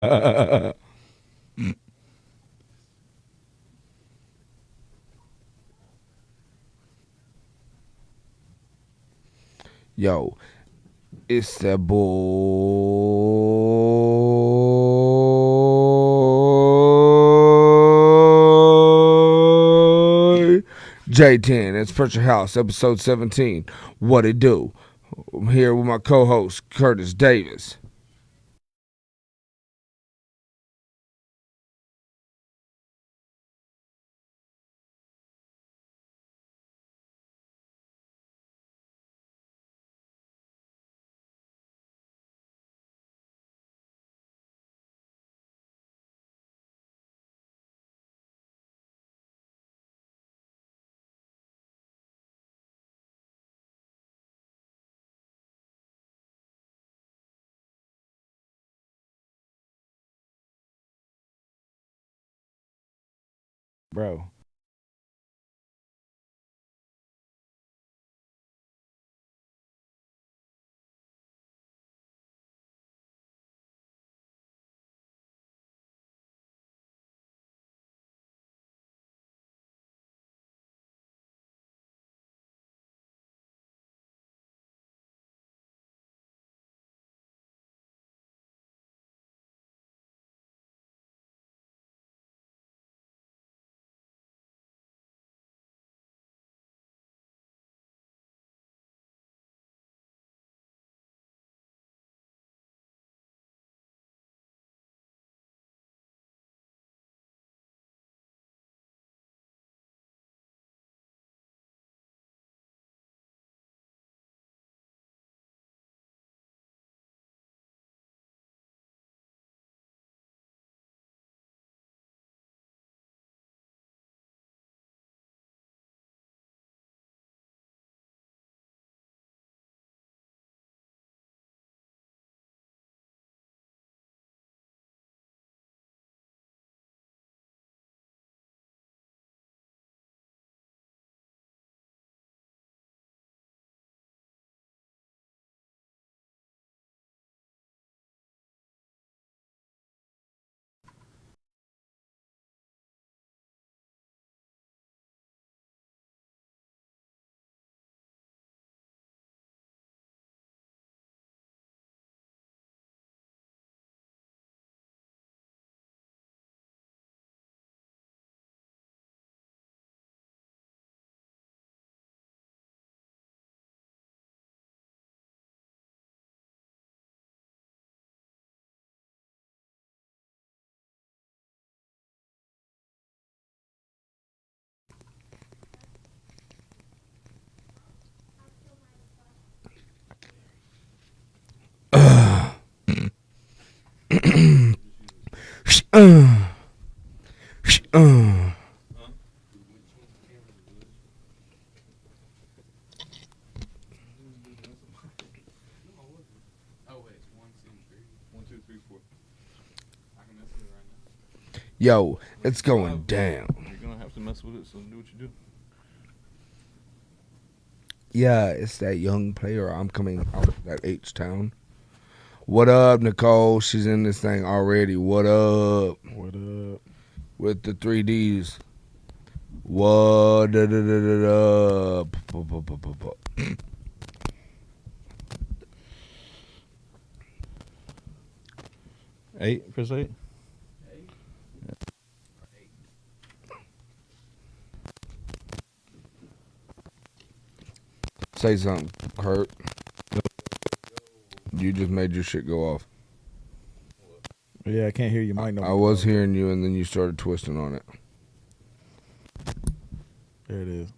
Yo, it's that boy J10. It's Pressure House, episode 17. What it do? I'm here with my co-host Curtis Davis. Bro. Yo, it's going down. You're gonna have to mess with it, so do what you do. Yeah, it's that young player. I'm coming out of that H-Town. What up, Nicole? She's in this thing already. What up? What up? With the 3Ds. What up? 8 for 8? Say something, Kurt. You just made your shit go off. Yeah, I can't hear you. Might I was hearing you, and then you started twisting on it. There it is.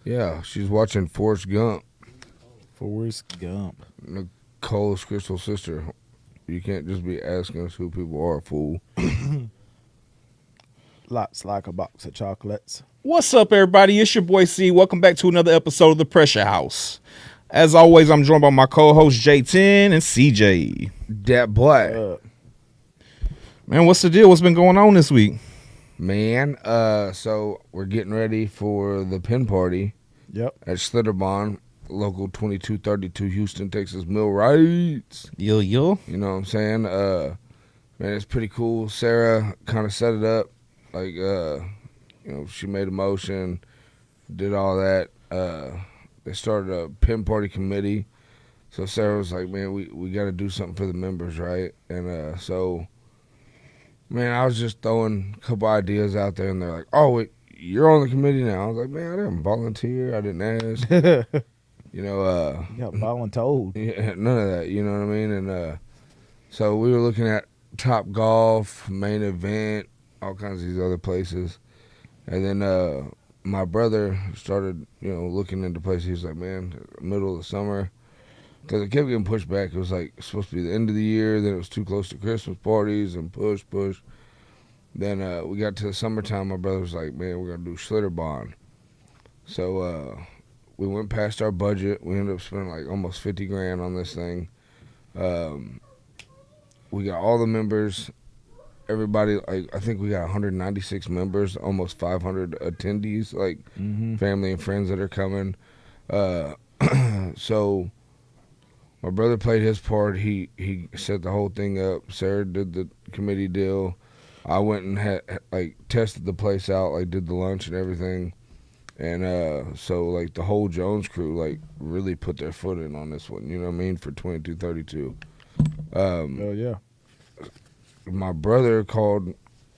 Yeah, she's watching Forrest Gump. Forrest Gump. Nicole's Crystal sister. You can't just be asking us who people are, fool. Lots like a box of chocolates. What's up, everybody? It's your boy C. Welcome back to another episode of The Pressure House. As always, I'm joined by my co-host J10 and CJ. That boy. Man, what's the deal? What's been going on this week? Man, so we're getting ready for the pin party Yep. at Schlitterbahn. local 2232 Houston, Texas Millwrights. Yo. You know what I'm saying? Man, it's pretty cool. Sarah kind of set it up. Like, she made a motion, did all that. They started a pin party committee. So Sarah was like, man, we got to do something for the members, right? And so, man, I was just throwing a couple ideas out there, and they're like, oh, wait, you're on the committee now. I was like, man, I didn't volunteer. I didn't ask. You got voluntold. Yeah, none of that. You know what I mean? And so we were looking at Top Golf, Main Event, all kinds of these other places. And then my brother started, looking into places. He was like, man, middle of the summer. Because it kept getting pushed back. It was like supposed to be the end of the year. Then it was too close to Christmas parties and push. Then we got to the summertime. My brother was like, man, we're going to do Schlitterbahn. So we went past our budget. We ended up spending like almost 50 grand on this thing. We got all the members. Everybody, like, I think we got 196 members, almost 500 attendees, like family and friends that are coming. So my brother played his part. He set the whole thing up. Sarah did the committee deal. I went and had tested the place out, like did the lunch and everything. And so like the whole Jones crew like really put their foot in on this one. You know what I mean? For 2232. Oh yeah. My brother called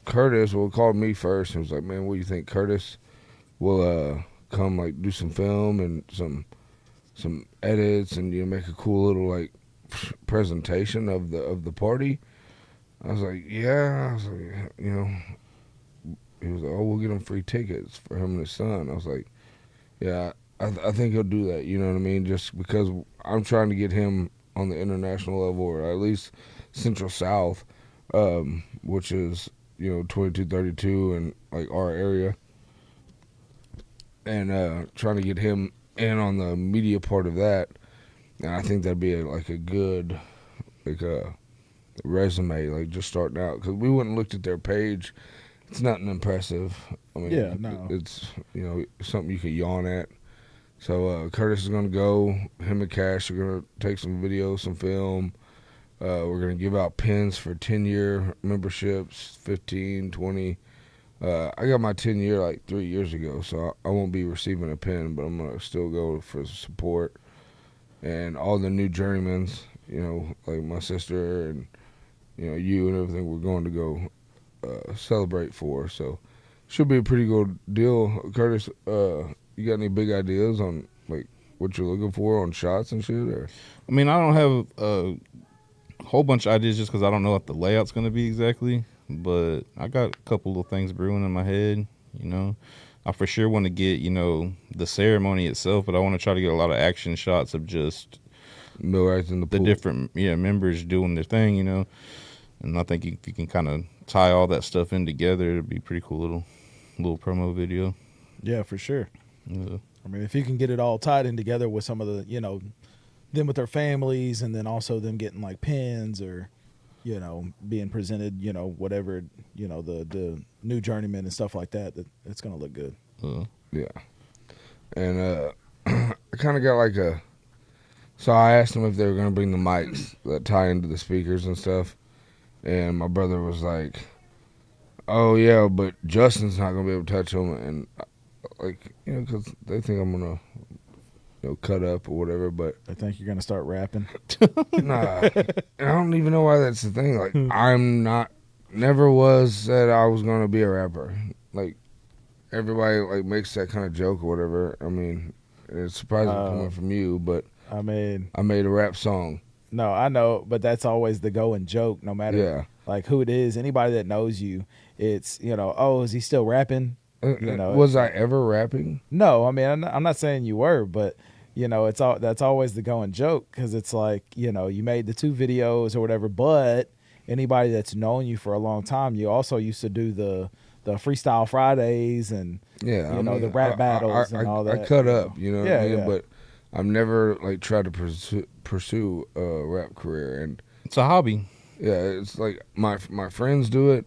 Curtis. Well, called me first and was like, "Man, what do you think, Curtis? Will come like do some film and some edits and make a cool little like presentation of the party." I was like, "Yeah." I was like, he was like, "Oh, we'll get him free tickets for him and his son." I was like, "Yeah, I think he'll do that." You know what I mean? Just because I'm trying to get him on the international level, or at least Central South. Which is 2232 and like our area, and trying to get him in on the media part of that, and I think that'd be a good resume, like just starting out, because we went and looked at their page. It's nothing impressive. I mean, Yeah, no. It's something you could yawn at. So Curtis is gonna go. Him and Cash are gonna take some video, some film. We're going to give out pins for 10-year memberships, 15, 20. I got my 10-year like 3 years ago, so I won't be receiving a pin, but I'm going to still go for support. And all the new journeymans, like my sister and, you and everything, we're going to go celebrate for. So should be a pretty good deal. Curtis, you got any big ideas on like what you're looking for on shots and shit? Or? I mean, I don't have a whole bunch of ideas just because I don't know what the layout's going to be exactly, but I got a couple of things brewing in my head. I for sure want to get the ceremony itself, but I want to try to get a lot of action shots of just Millwrights in the pool. Different members doing their thing, and I think if you can kind of tie all that stuff in together, it'd be a pretty cool little promo video. Yeah, for sure. Yeah. I mean, if you can get it all tied in together with some of the them with their families, and then also them getting like pins or being presented whatever the new journeyman and stuff like that it's gonna look good. Yeah. And I kind of got so I asked them if they were gonna bring the mics that tie into the speakers and stuff, and my brother was like, "Oh yeah, but Justin's not gonna be able to touch them," and because they think I'm gonna cut up or whatever, but I think you're gonna start rapping. nah. And I don't even know why that's the thing. Like, never was said I was gonna be a rapper. Like, everybody makes that kind of joke or whatever. I mean, it's surprising coming from you, but I mean, I made a rap song. No, I know, but that's always the going joke. No matter who it is, anybody that knows you, it's oh, is he still rapping? Was I ever rapping? No, I mean, I'm not saying you were, but that's always the going joke, because it's like you made the 2 videos or whatever, but anybody that's known you for a long time, you also used to do the Freestyle Fridays and the rap battles and all that. I cut up, what I mean? Yeah. But I've never tried to pursue a rap career, and It's a hobby. yeah, it's like my friends do it.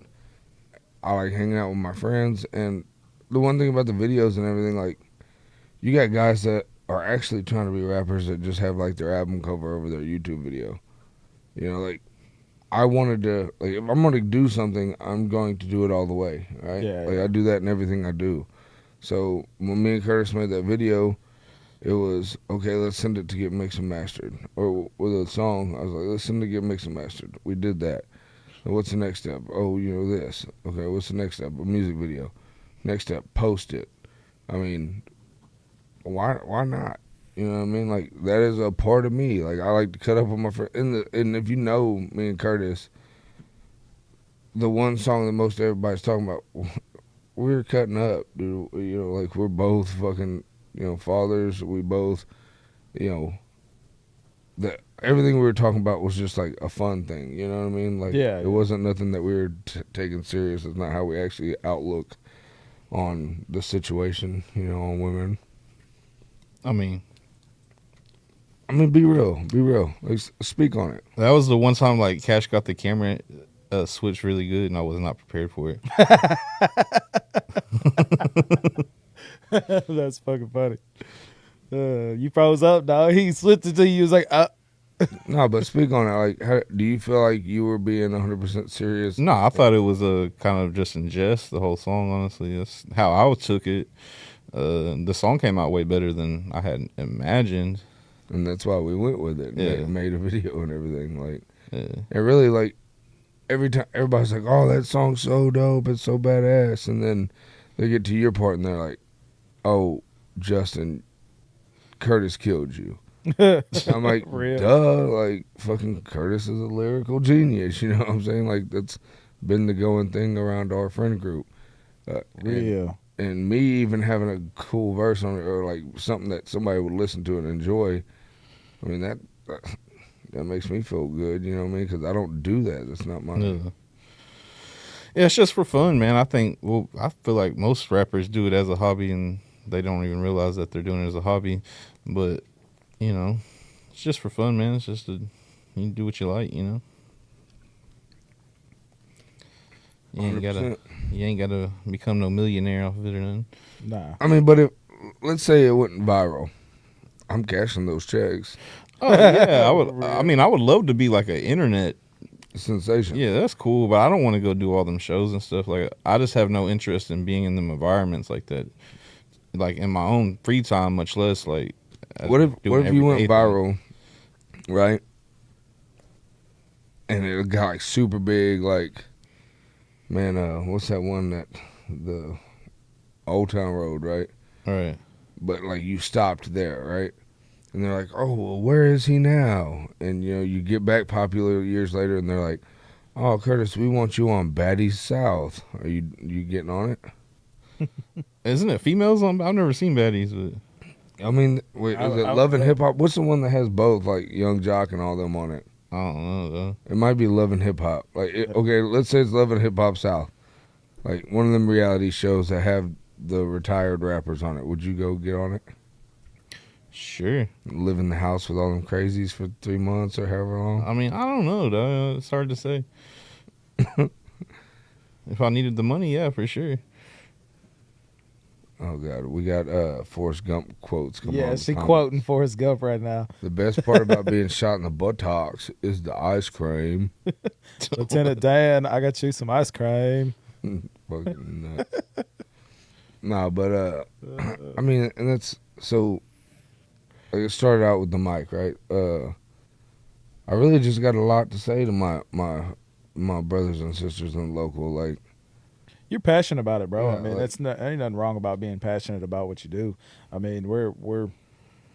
I like hanging out with my friends, and the one thing about the videos and everything, like, you got guys that are actually trying to be rappers that just have like their album cover over their YouTube video. You know, like I wanted to like if I'm gonna do something, I'm going to do it all the way. Right? Yeah, Like yeah. I do that in everything I do. So when me and Curtis made that video, it was okay. Let's send it to get mixed and mastered. Or with a song, I was like, let's send it to get mixed and mastered. We did that. So what's the next step? Oh, you know this. Okay, what's the next step? A music video. Next step, post it. I mean, why not? You know what I mean? Like that is a part of me. Like I like to cut up with my friend. And if you know me and Curtis, the one song that most everybody's talking about, we're cutting up, dude. You know, like we're both fucking, fathers. We both, you know, that everything we were talking about was just like a fun thing. You know what I mean? Like Yeah, it yeah. wasn't nothing that we were taking serious. It's not how we actually outlook on the situation. You know, on women. I mean, Be real. Be real. Like, speak on it. that was the one time like Cash got the camera switched really good, and I was not prepared for it. That's fucking funny. You froze up, dog. He slipped it to you. He was like, No, but speak on it. Like, how, do you feel like you were being 100% serious? No, I thought it was a kind of just in jest. The whole song, honestly, that's how I took it. The song came out way better than I had imagined. And that's why we went with it. And Yeah. made a video and everything. Like, Yeah. it really, like, every time everybody's like, oh, that song's so dope. It's so badass. And then they get to your part and they're like, oh, Justin, Curtis killed you. I'm like, Real. duh. Like, fucking Curtis is a lyrical genius. You know what I'm saying? Like, that's been the going thing around our friend group. And, real. and me even having a cool verse on it or like something that somebody would listen to and enjoy. I mean, that makes me feel good. You know what I mean? Because I don't do that. That's not my. Yeah. Yeah, it's just for fun, man. I think. Well, I feel like most rappers do it as a hobby, and they don't even realize that they're doing it as a hobby. But it's just for fun, man. It's just you do what you like, you know. You ain't gotta become no millionaire off of it or nothing. Nah. I mean, but if let's say it went viral, I'm cashing those checks. Oh yeah, I would. I mean, I would love to be like an internet. Sensation. Yeah, that's cool, but I don't want to go do all them shows and stuff. Like, I just have no interest in being in them environments like that. Like in my own free time, much less like. What if you went everyday thing. viral, right? And it got like super big, like, man, what's that one that the Old Town Road, right? All right. But like you stopped there, right? And they're like, oh, well, where is he now? And you get back popular years later, and they're like, oh, Curtis, we want you on Baddies South. Are you getting on it? Isn't it females on? I've never seen baddies, but I mean, wait, is it Love and Hip Hop? What's the one that has both, like Young Jock and all them on it? I don't know though. It might be Love and Hip Hop. Like, okay, let's say it's Love and Hip Hop South. Like one of them reality shows that have the retired rappers on it. Would you go get on it? Sure. Live in the house with all them crazies for 3 months or however long? I mean, I don't know though. It's hard to say. If I needed the money, yeah, for sure. Oh God, we got Forrest Gump quotes. Yeah, she quoting Forrest Gump right now. The best part about being shot in the buttocks is the ice cream. Lieutenant Dan, I got you some ice cream. Fucking nuts. Nah, but I mean, and that's so. Like it started out with the mic, right? I really just got a lot to say to my brothers and sisters in the local. Like, You're passionate about it, bro. Yeah, I mean, like- ain't nothing wrong about being passionate about what you do. I mean, we're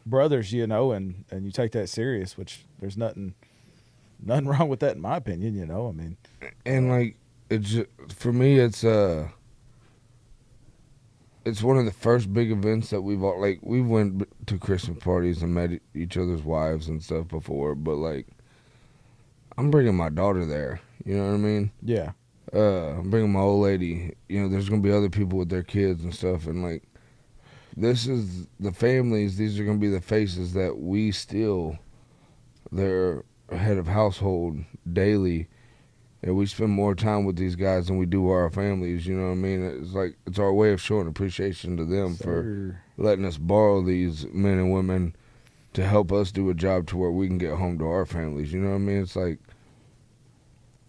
brothers, and you take that serious, which there's nothing wrong with that in my opinion. I mean, and like it's just, for me, it's one of the first big events that we've all like. We went to Christmas parties and met each other's wives and stuff before, but like, I'm bringing my daughter there. You know what I mean? yeah, I'm bringing my old lady. There's gonna be other people with their kids and stuff, and like, this is the families. These are gonna be the faces that they're head of household daily and we spend more time with these guys than we do our families. You know what I mean? It's like it's our way of showing appreciation to them for Sir. letting us borrow these men and women to help us do a job to where we can get home to our families. You know what I mean? It's like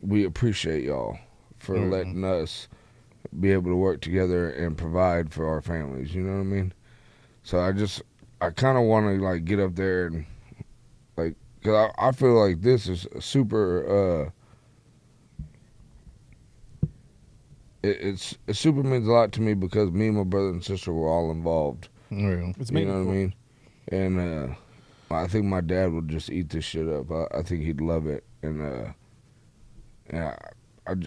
we appreciate y'all for Mhm. letting us be able to work together and provide for our families. You know what I mean? So I kind of want to like get up there and like, cause I feel like this is a super. It super means a lot to me because me and my brother and sister were all involved. Real. It's You know meaningful. what I mean? And I think my dad would just eat this shit up. I think he'd love it, and yeah,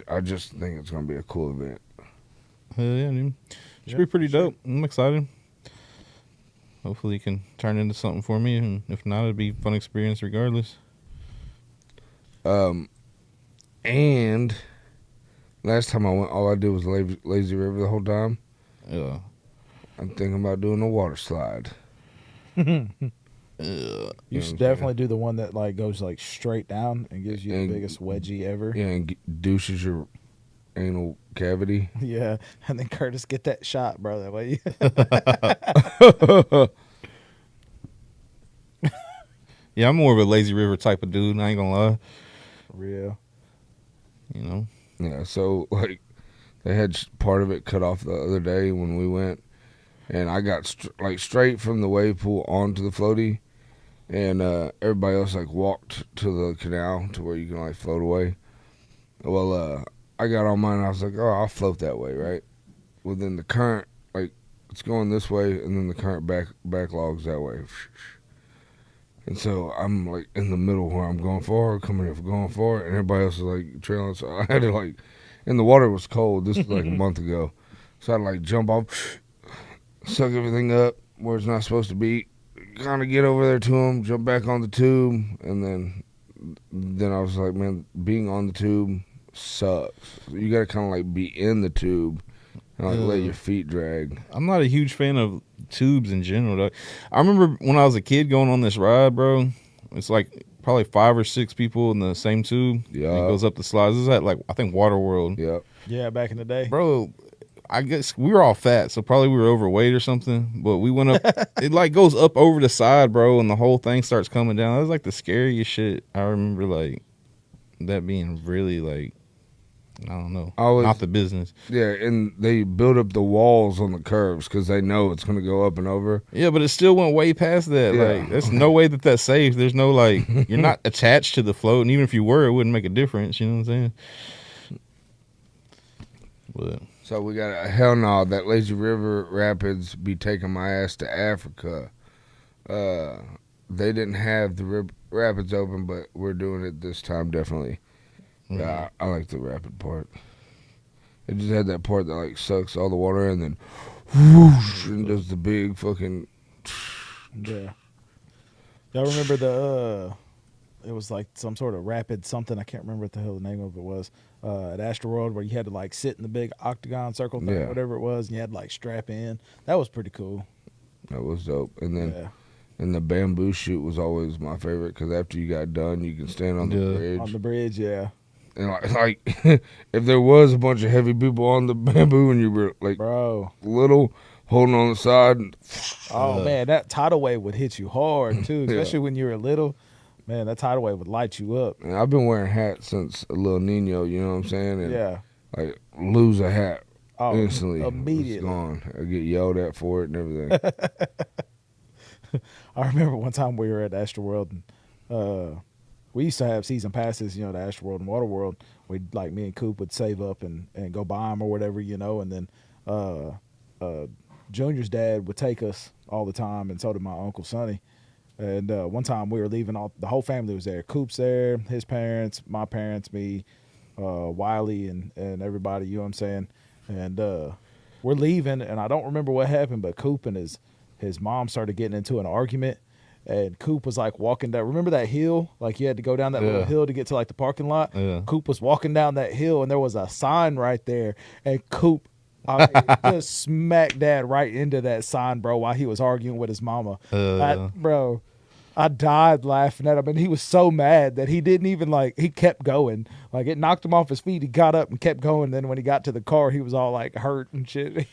I just think it's gonna be a cool event. Hell yeah, dude. Should Yeah, be pretty sure. dope. I'm excited. Hopefully, it can turn into something for me, and if not, it'd be a fun experience regardless. And last time I went, all I did was lazy river the whole time. Yeah. I'm thinking about doing a water slide. You know should what I'm definitely do the one that like goes like straight down and gives you And- the biggest wedgie ever. Yeah, and douches your anal cavity. Yeah, and then Curtis get that shot, bro. That way, Yeah, I'm more of a lazy river type of dude. I ain't gonna lie. real. You know. Yeah, so like they had part of it cut off the other day when we went, and I got straight from the wave pool onto the floaty, and everybody else like walked to the canal to where you can like float away. Well, I got on mine and I was like, oh, I'll float that way, right? Well, then the current, like, it's going this way, and then the current backlogs that way. And so I'm like in the middle where I'm going forward, coming here for going forward, and everybody else is like trailing. So I had to like, and the water was cold. This was like a month ago, so I had to like jump off, suck everything up where it's not supposed to be, kind of get over there to them, jump back on the tube, and then I was like, man, being on the tube sucks. You got to kind of like be in the tube and like let your feet drag. I'm not a huge fan of tubes in general, though. I remember when I was a kid going on this ride, bro. It's like probably 5 or 6 people in the same tube. Yeah. And it goes up the slides. This is at like I think Waterworld. Yep. Yeah, back in the day. Bro, I guess we were all fat, so probably we were overweight or something. But we went up. It like goes up over the side, bro, and the whole thing starts coming down. That was like the scariest shit. I remember like that being really like, I don't know, not the business. Yeah, and they build up the walls on the curves because they know it's going to go up and over. Yeah, but it still went way past that. Yeah. Like, there's no way that that's safe. There's no like, you're not attached to the float, and even if you were, it wouldn't make a difference. You know what I'm saying? But So we got hell no, that Lazy River Rapids be taking my ass to Africa. They didn't have the rapids open, but we're doing it this time definitely. Yeah, I like the rapid part. It just had that part that like sucks all the water and then whoosh and does the big fucking. Yeah. Y'all remember the it was like some sort of rapid something, I can't remember what the hell the name of it was. At Astroworld where you had to like sit in the big octagon circle thing, Yeah. whatever it was, and you had to like strap in. That was pretty cool. That was dope. And then Yeah. and the bamboo shoot was always my favorite because after you got done, you can stand on the Yeah. bridge. On the bridge, yeah. And like if there was a bunch of heavy people on the bamboo and you were like Bro. little holding on the side, Oh man, that tidal wave would hit you hard too, Yeah. especially when you were little. Man, that tidal wave would light you up. and I've been wearing hats since a little Nino, you know what I'm saying? And Yeah. like lose a hat Oh, instantly. It's immediately. gone. I get yelled at for it and everything. I remember one time we were at Astroworld and we used to have season passes, you know, to Astroworld and Waterworld. We'd like me and Coop would save up and go buy them or whatever, you know, and then Junior's dad would take us all the time, and so did my Uncle Sonny. And one time we were leaving, the whole family was there. Coop's there, his parents, my parents, me, Wiley, and everybody, you know what I'm saying? And we're leaving, and I don't remember what happened, but Coop and his mom started getting into an argument. And Coop was like walking down. Remember that hill? Like you had to go down that little Yeah. hill to get to like the parking lot. Yeah. Coop was walking down that hill, and there was a sign right there. And Coop just smacked Dad right into that sign, bro, while he was arguing with his mama. Uh. Bro, I died laughing at him, and he was so mad that he didn't even he kept going. Like it knocked him off his feet. He got up and kept going. Then when he got to the car, he was all like hurt and shit.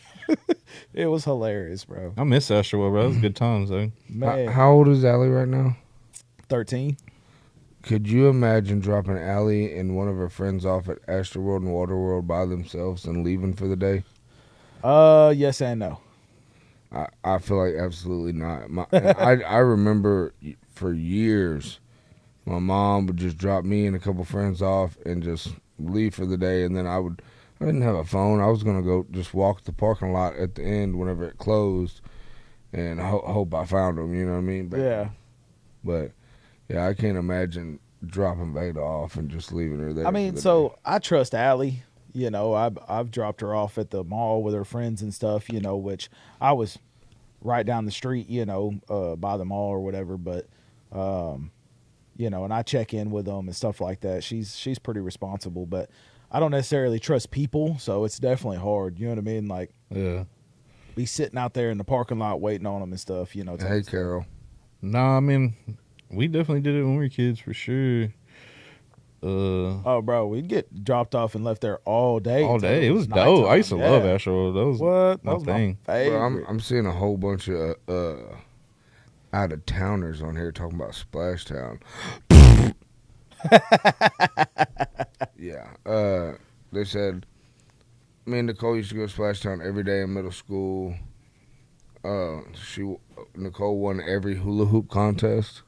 It was hilarious, bro. I miss Astroworld, bro. That was good times, though. Man, How old is Allie right now? 13. Could you imagine dropping Allie and one of her friends off at Astroworld and Waterworld by themselves and leaving for the day? Yes and no. I feel like absolutely not. I remember for years, my mom would just drop me and a couple friends off and just leave for the day, and then I didn't have a phone. I was gonna go just walk the parking lot at the end whenever it closed, and hope I found them. You know what I mean? But yeah, I can't imagine dropping Veda off and just leaving her there. I mean, so I trust Allie. You know, I've dropped her off at the mall with her friends and stuff. You know, which I was right down the street. You know, by the mall or whatever. But, you know, and I check in with them and stuff like that. She's pretty responsible, but I don't necessarily trust people, so it's definitely hard. You know what I mean? Like, Yeah. be sitting out there in the parking lot waiting on them and stuff. You know. Hey, Carol. No, I mean, we definitely did it when we were kids for sure. Oh, bro, we'd get dropped off and left there all day. All till day. It was nighttime. dope. I used to love Yeah. Astroworld. That was What? my That was thing. my favorite. Well, I'm seeing a whole bunch of out of towners on here talking about Splash Town. Yeah. They said me and Nicole used to go to Splash Town every day in middle school. Nicole won every hula hoop contest.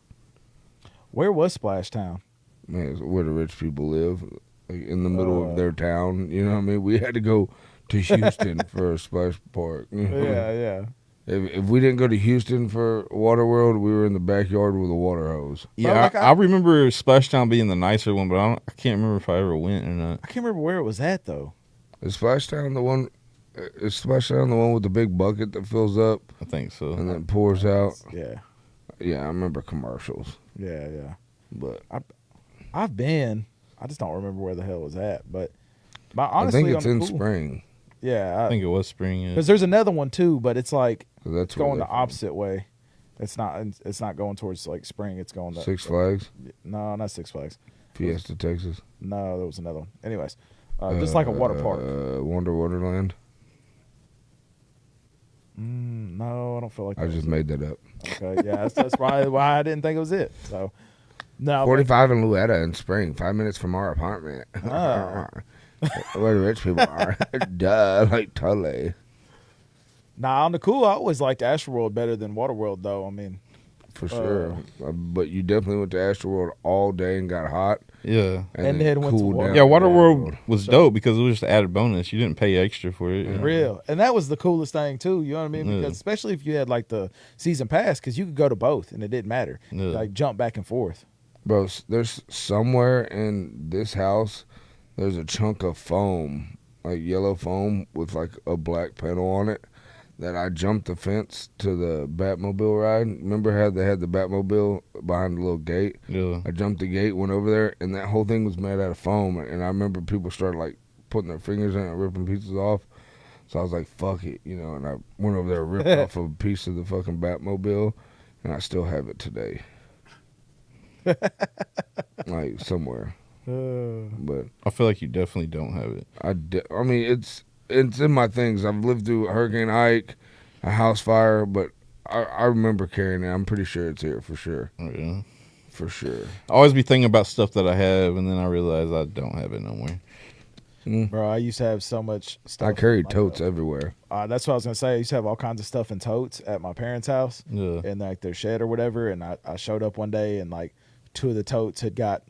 Where was Splash Town? Man, it's where the rich people live, like in the middle of their town. You know what I mean? We had to go to Houston for a splash park. You know? Yeah. If we didn't go to Houston for Waterworld, we were in the backyard with a water hose. Yeah, Like, I remember Splashtown being the nicer one, but I can't remember if I ever went or not. I can't remember where it was at though. Is Splash Town the one? Is Splash Town the one with the big bucket that fills up I think so. and then pours out? Yeah. Yeah, I remember commercials, Yeah. but I've been. I just don't remember where the hell it was at. But I honestly, think it's on in the cool- spring. Yeah, I think it was spring. Yeah. because there's another one too, but it's like 'Cause that's where going they're the from. opposite way. It's not. It's not going towards like spring. It's going to Six Flags, No, not Six Flags. Fiesta, Texas. No, there was another one. Anyways, just like a water park. Wonderland. No, I don't feel like. I that just was made that up. it. Okay, yeah, that's probably why I didn't think it was it. So, no, 45 in Louetta in spring, 5 minutes from our apartment. Oh. Where the rich people are. Duh, like totally. Nah, on the cool, I always liked Astroworld better than Waterworld, though. I mean, For sure. But you definitely went to Astroworld all day and got hot. Yeah. And then went to cooled Water- down Yeah, at Waterworld was dope because it was just an added bonus. You didn't pay extra for it. Yeah. real. And that was the coolest thing, too. You know what I mean? Yeah. Because especially if you had like the season pass, because you could go to both and it didn't matter. Yeah. Like jump back and forth. Bro, there's somewhere in this house, there's a chunk of foam, like yellow foam with like a black panel on it, that I jumped the fence to the Batmobile ride. Remember how they had the Batmobile behind the little gate? Yeah. I jumped the gate, went over there, and that whole thing was made out of foam. And I remember people started like putting their fingers in it and ripping pieces off. So I was like, fuck it, you know, and I went over there and ripped off a piece of the fucking Batmobile, and I still have it today. Like somewhere. But I feel like you definitely don't have it. I mean, it's in my things. I've lived through Hurricane Ike, a house fire, but I remember carrying it. I'm pretty sure it's here for sure. Oh, yeah. For sure. I always be thinking about stuff that I have, and then I realize I don't have it no more. Bro, I used to have so much stuff. I carried like totes that. everywhere. That's what I was going to say. I used to have all kinds of stuff in totes at my parents' house. Yeah. In like their shed or whatever. And I showed up one day and like 2 of the totes had got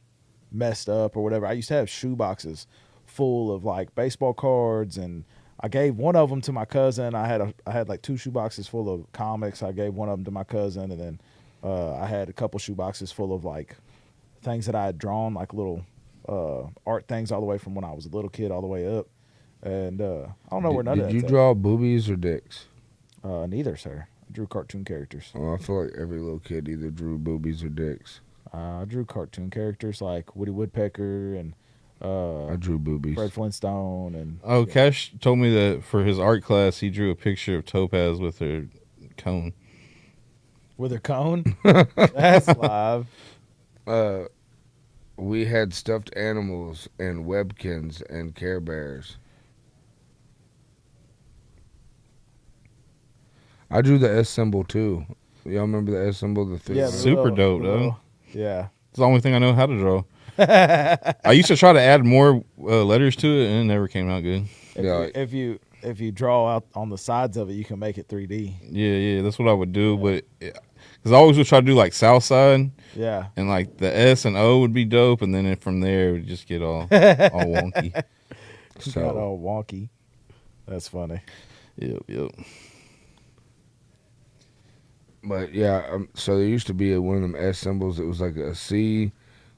messed up or whatever. I used to have shoe boxes full of like baseball cards, and I gave one of them to my cousin. I had like 2 shoe boxes full of comics. I gave one of them to my cousin, and then I had a couple shoe boxes full of like things that I had drawn, like little art things all the way from when I was a little kid all the way up. And I don't know where none of Did that's you at. draw boobies or dicks? Neither, sir. I drew cartoon characters. Oh, I feel like every little kid either drew boobies or dicks. I drew cartoon characters like Woody Woodpecker and I drew boobies. Fred Flintstone and Oh, Cash told me that for his art class, he drew a picture of Topaz with her cone. With her cone? That's live. We had stuffed animals and Webkins and Care Bears. I drew the S symbol too. Y'all remember the S symbol? The three. Yeah, lines? the Super little- dope, the though. little- Yeah. It's the only thing I know how to draw. I used to try to add more letters to it, and it never came out good. Yeah. If you draw out on the sides of it, you can make it 3D. Yeah, that's what I would do. But because I always would try to do like South Side, Yeah. and like the S and O would be dope, and then from there it would just get all wonky. Got So all wonky. That's funny. Yep. but yeah, so there used to be one of them S symbols. It was like a C,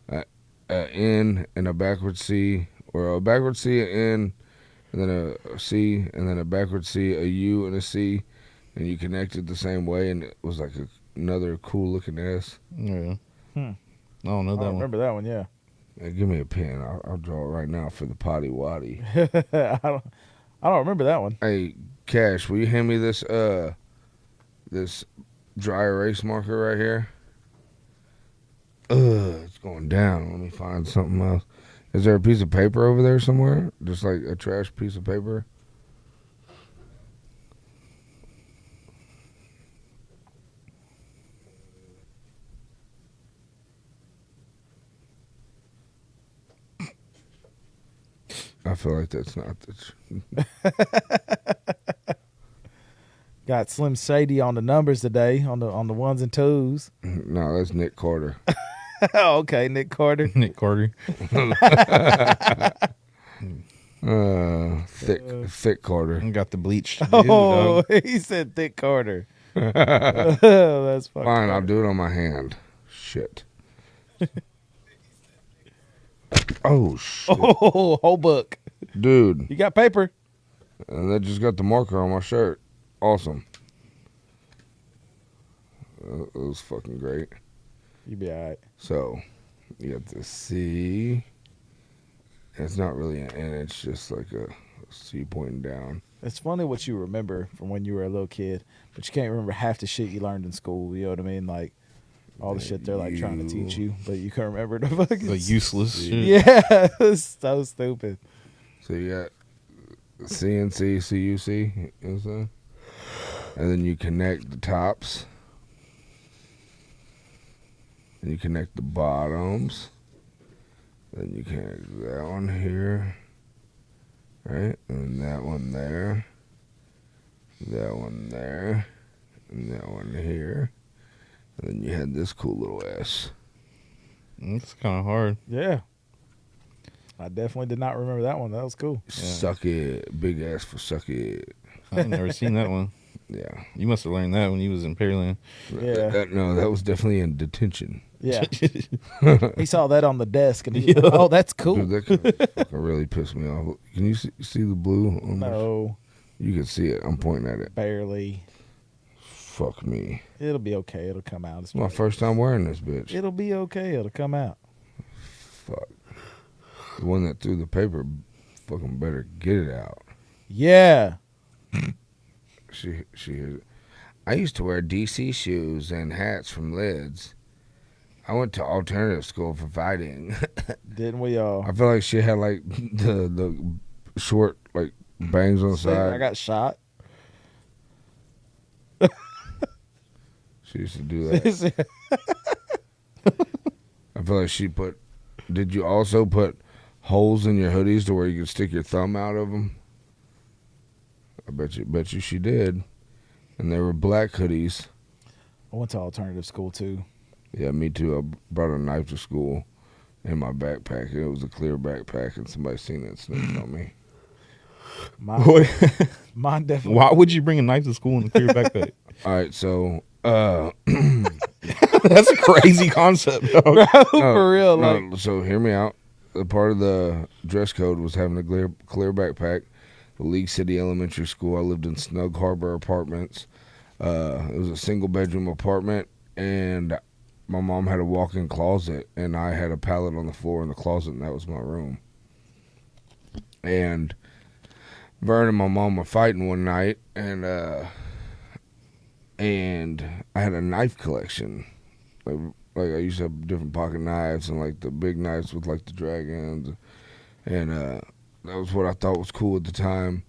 a N, and a backward C, or a backward C, an N, and then a C, and then a backward C, a U, and a C, and you connected the same way, and it was like another cool looking S. Yeah. Hmm. I don't know I that one. remember that one. Yeah. Hey, give me a pen. I'll draw it right now for the potty waddy. I don't remember that one. Hey, Cash, will you hand me this this dry erase marker right here? It's going down. Let me find something else. Is there a piece of paper over there somewhere? Just like a trash piece of paper? I feel like that's not the Got Slim Shady on the numbers today on the ones and twos. No, that's Nick Carter. Okay, Nick Carter. Nick Carter. Thick Carter. Got the bleached. dude, Oh, dog. he said Thick Carter. That's fucking Fine, I'll funny. do it on my hand. Shit. Oh shit, Oh, whole book. dude! You got paper? And I just got the marker on my shirt. Awesome. It was fucking great. You be all right. So, you got the C. It's not really an N. It's just like a C pointing down. It's funny what you remember from when you were a little kid, but you can't remember half the shit you learned in school. You know what I mean? Like all the shit they're like trying to teach you, but you can't remember the fucking. The useless. shit. Yeah, it's so stupid. So you got CNC, CUC, you know what I'm saying? And then you connect the tops. And you connect the bottoms. Then you connect that one here. Right? And that one there. That one there. And that one here. And then you had this cool little S. It's kind of hard. Yeah. I definitely did not remember that one. That was cool. Suck it. Big S for suck it. I've never seen that one. Yeah. You must have learned that when you was in Pearland. Yeah. No, that was definitely in detention. Yeah. He saw that on the desk and he was like, oh, that's cool. Dude, that kind of fucking really pissed me off. Can you see the blue on this? No, You can see it. I'm pointing at it. barely. Fuck me. It'll be okay. It'll come out. It's my first time wearing this bitch. It'll be okay. It'll come out. Fuck. The one that threw the paper fucking better get it out. Yeah. She I used to wear DC shoes and hats from Lids. I went to alternative school for fighting. Didn't we all? I feel like she had like the short like bangs on the side. I got shot. She used to do that. I feel like she put. Did you also put holes in your hoodies to where you could stick your thumb out of them? I bet you she did. And they were black hoodies. I went to alternative school too. Yeah, me too. I brought a knife to school in my backpack. It was a clear backpack, and somebody seen it snitched on me. Mine definitely. Why would you bring a knife to school in a clear backpack? All right, so That's a crazy concept, dog. For real, like no, so hear me out. The part of the dress code was having a clear backpack. The League City Elementary School. I lived in Snug Harbor Apartments. It was a single bedroom apartment, and my mom had a walk-in closet, and I had a pallet on the floor in the closet, and that was my room. And Vern and my mom were fighting one night, and and I had a knife collection. Like I used to have different pocket knives and like the big knives with like the dragons, and that was what I thought was cool at the time.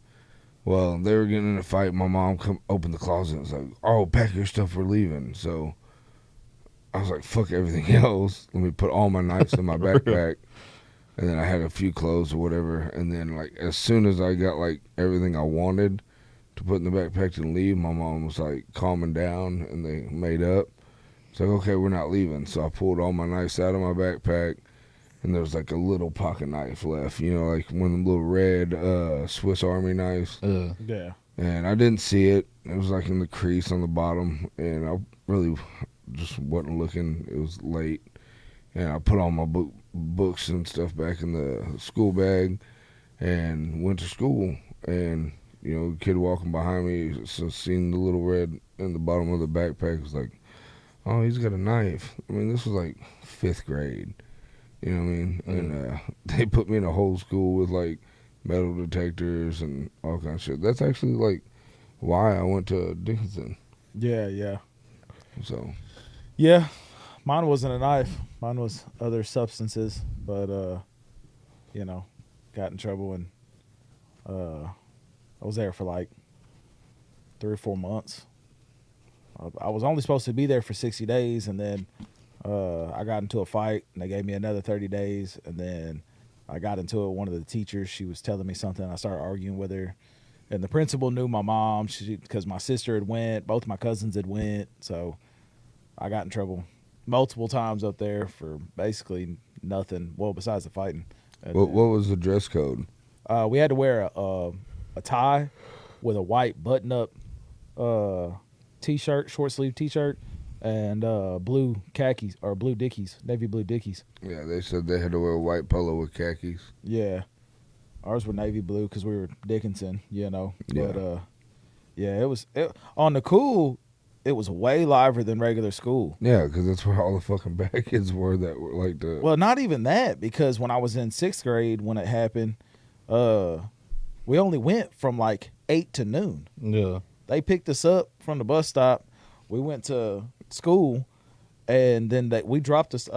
Well, they were getting in a fight. My mom opened the closet and was like, "Oh, pack your stuff, we're leaving." So I was like, "Fuck everything else. Let me put all my knives in my backpack." And then I had a few clothes or whatever. And then like as soon as I got like everything I wanted to put in the backpack to leave, my mom was like calming down and they made up. It's like, okay, we're not leaving. So I pulled all my knives out of my backpack, and there was like a little pocket knife left, like one of them little red Swiss Army knives. Yeah. And I didn't see it. It was like in the crease on the bottom, and I really just wasn't looking. It was late, and I put all my books and stuff back in the school bag, and went to school. And the kid walking behind me, so seen the little red in the bottom of the backpack, was like, "Oh, he's got a knife." I mean, this was like 5th grade. You know what I mean? And they put me in a whole school with like metal detectors and all kinds of shit. That's actually like why I went to Dickinson. Yeah, yeah. So Yeah. Mine wasn't a knife. Mine was other substances, but got in trouble, and I was there for like 3 or 4 months. I was only supposed to be there for 60 days, and then I got into a fight, and they gave me another 30 days, and then I got into it with one of the teachers. She was telling me something. I started arguing with her, and the principal knew my mom because my sister had went, both my cousins had went, so I got in trouble multiple times up there for basically nothing. Well, besides the fighting. And what was the dress code? we had to wear a tie with a white button-up T-shirt, short sleeve T-shirt, and blue khakis or blue Dickies, navy blue Dickies. Yeah, they said they had to wear a white polo with khakis. Yeah, ours were navy blue because we were Dickinson, Yeah. But yeah, it was on the cool. It was way liver than regular school. Yeah, because that's where all the fucking bad kids were that were like the. Well, not even that, because when I was in 6th grade when it happened, we only went from like 8 to noon. Yeah. They picked us up from the bus stop. We went to school, and then we dropped us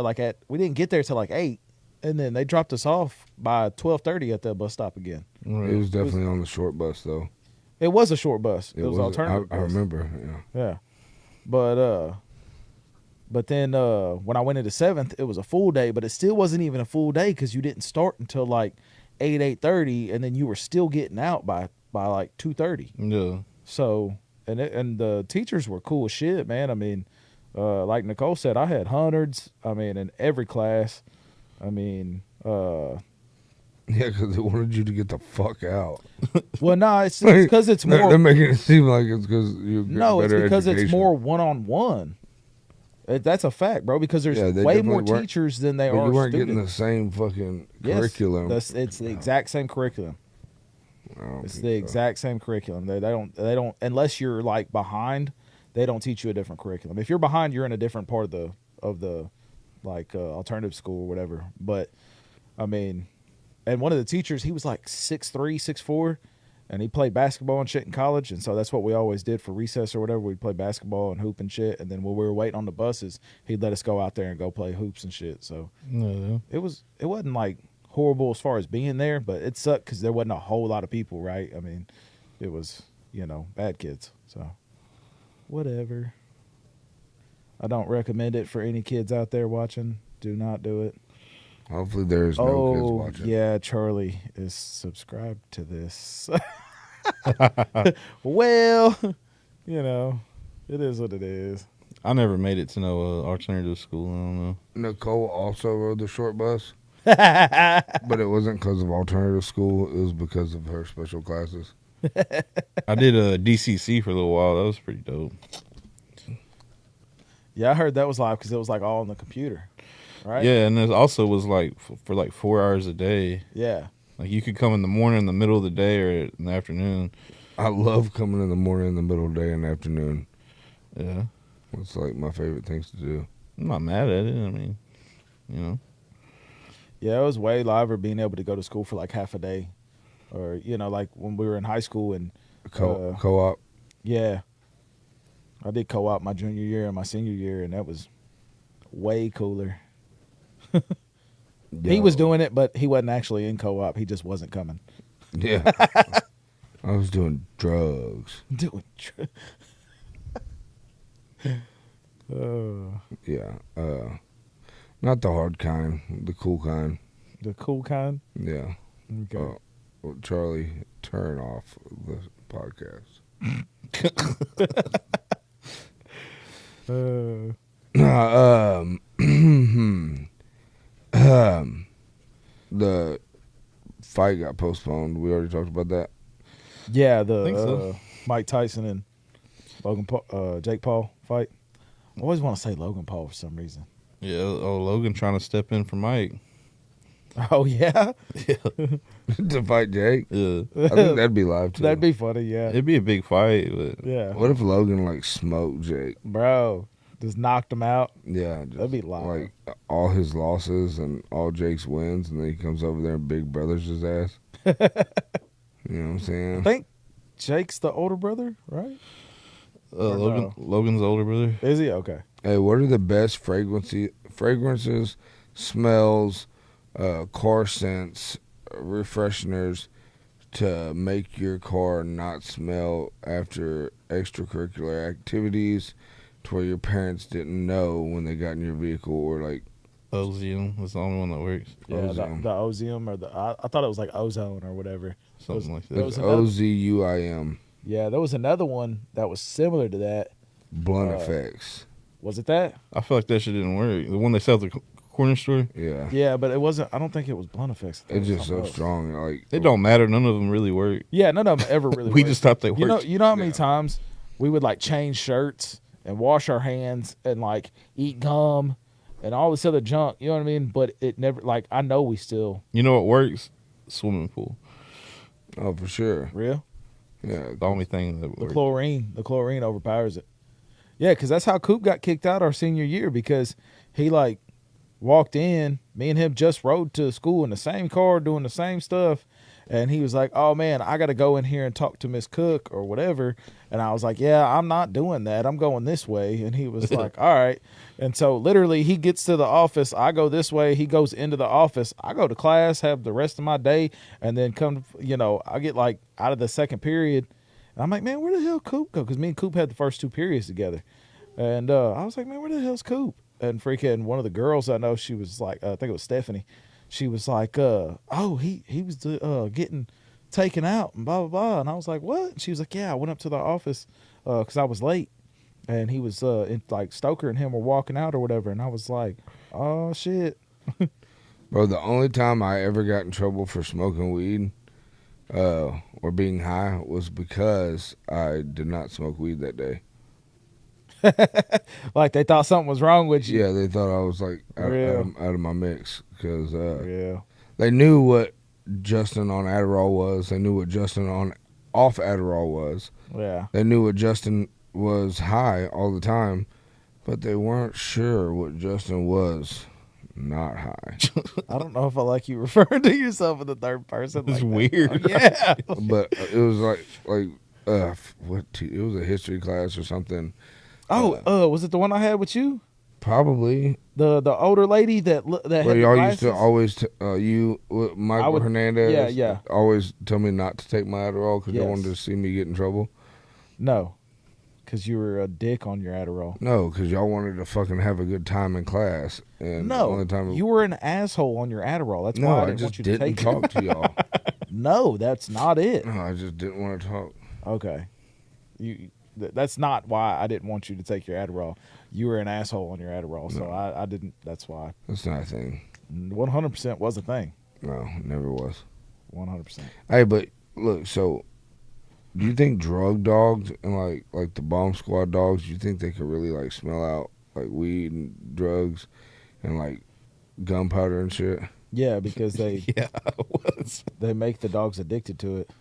we didn't get there till like 8, and then they dropped us off by 12:30 at the bus stop again. It was definitely on the short bus though. It was a short bus. It was alternative. I remember. Yeah. Yeah, but then when I went into 7th, it was a full day, but it still wasn't even a full day because you didn't start until like 8:30, and then you were still getting out by like 2:30. Yeah. So and the teachers were cool as shit, man. I mean, like Nicole said, I had hundreds. I mean, in every class. I mean, Yeah, because they wanted you to get the fuck out. well, no, it's because it's more. They're making it seem like it's because you get No, it's better because it's education. more one-on-one. That's a fact, bro. Because there's Yeah, they way more definitely weren't- teachers than they But are you weren't students. getting the same fucking Yes, curriculum. it's the exact same curriculum. I don't It's think the so. exact same curriculum. They don't unless you're like behind, they don't teach you a different curriculum. If you're behind, you're in a different part of the like alternative school or whatever. But I mean, and one of the teachers, he was like 6'3", 6'4", and he played basketball and shit in college, and so that's what we always did for recess or whatever. We'd play basketball and hoop and shit, and then when we were waiting on the buses, he'd let us go out there and go play hoops and shit. So Yeah. it wasn't like horrible as far as being there, but it sucked because there wasn't a whole lot of people, right? I mean, it was, bad kids. So whatever. I don't recommend it for any kids out there watching. Do not do it. Hopefully there's no kids watching. Yeah, Charlie is subscribed to this. Well, it is what it is. I never made it to no alternative school. I don't know. Nicole also rode the short bus, but it wasn't because of alternative school. It was because of her special classes. I did a DCC for a little while. That was pretty dope. Yeah, I heard that was live because it was like all on the computer, right? Yeah, and it also was like for like 4 hours a day. Yeah. Like you could come in the morning, in the middle of the day, or in the afternoon. I love coming in the morning, in the middle of the day, and the afternoon. Yeah, It's like my favorite things to do. I'm not mad at it. I mean, Yeah, it was way liver being able to go to school for like half a day. Or, like when we were in high school and Co-op. yeah. I did co-op my junior year and my senior year, and that was way cooler. He was doing it, but he wasn't actually in co-op. He just wasn't coming. Yeah. I was doing drugs. Doing. Yeah. Not the hard kind, the cool kind. The cool kind. Yeah. Okay. Well, Charlie, turn off the podcast. The fight got postponed. We already talked about that. Yeah, I think the so. Mike Tyson and Jake Paul fight. I always want to say Logan Paul for some reason. Yeah. Oh, Logan trying to step in for Mike. Oh yeah, To fight Jake. Yeah. I think that'd be live too. that'd be funny. Yeah, It'd be a big fight, but yeah, What if Logan like smoked Jake? bro, just knocked him out. Yeah, just, That'd be live. like all his losses and all Jake's wins, and then he comes over there and Big Brothers his ass. You know what I'm I saying? think Jake's the older brother, right? Or no? Logan's older brother. Is he okay? Hey, what are the best fragrances, smells, car scents, refresheners to make your car not smell after extracurricular activities to where your parents didn't know when they got in your vehicle, or like Ozium was the only one that works. Yeah, Ozone. the Ozium or I thought it was like ozone or whatever. Something like There that. was it's another- OZUIM, Yeah, there was another one that was similar to that. blunt Uh, effects. Was it that? I feel like that shit didn't work. The one they sell at the corner store. Yeah. Yeah, but it wasn't. I don't think it was blunt effects. I think It's it was just so something else. strong. Like It don't matter. None of them really work. Yeah, none of them ever really. We worked. just thought they worked. You know how many Yeah. times we would like change shirts and wash our hands and like eat gum and all this other junk. You know what I mean? But it never. Like I know we still You know what works? Swimming pool. Oh, for sure. real. Yeah. The only thing that The works. chlorine overpowers it. Yeah, because that's how Coop got kicked out our senior year because he like walked in. Me and him just rode to school in the same car doing the same stuff, and he was like, "Oh man, I got to go in here and talk to Miss Cook or whatever." And I was like, "Yeah, I'm not doing that. I'm going this way." And he was like, "All right." And so literally, he gets to the office. I go this way. He goes into the office. I go to class, have the rest of my day, and then come. You know, I get like out of the second period. And I'm like, man, where the hell Coop go? Because me and Coop had the first two periods together. And I was like, man, where the hell's Coop? And freaking one of the girls I know, she was like, I think it was Stephanie. She was like, oh, he was getting taken out and blah, blah, blah. And I was like, what? And she was like, yeah, I went up to the office because I was late. And he was, like, Stoker and him were walking out or whatever. And I was like, oh, shit. Bro, the only time I ever got in trouble for smoking weed or being high was because I did not smoke weed that day. Like they thought something was wrong with you. Yeah, they thought I was like Real. out of my mix because Yeah. they knew what Justin on Adderall was. They knew what Justin on off Adderall was. Yeah. They knew what Justin was high all the time, but they weren't sure what Justin was not high. I don't know if I like you referring to yourself in the third person. It's like that. weird. Yeah. But it was like it was a history class or something. Oh, was it the one I had with you? Probably. The older lady that Well, had y'all glasses? used to always Michael I would- Hernandez. yeah. Always tell me not to take my Adderall because y'all Yes. wanted to see me get in trouble. No, because you were a dick on your Adderall. No, because y'all wanted to fucking have a good time in class. And the No, only time you were an asshole on your Adderall. That's no, why I I didn't just want you to didn't take talk to y'all. it. No, that's not it. No, I just didn't want to talk. Okay, that's not why I didn't want you to take your Adderall. You were an asshole on your Adderall, so No. I didn't. That's why. That's not a thing. 100% was a thing. No, never was. 100%. Hey, but look, so do you think drug dogs and like the bomb squad dogs, do you think they could really like smell out like weed and drugs and like gunpowder and shit? Yeah, because they Yeah, I was. they make the dogs addicted to it.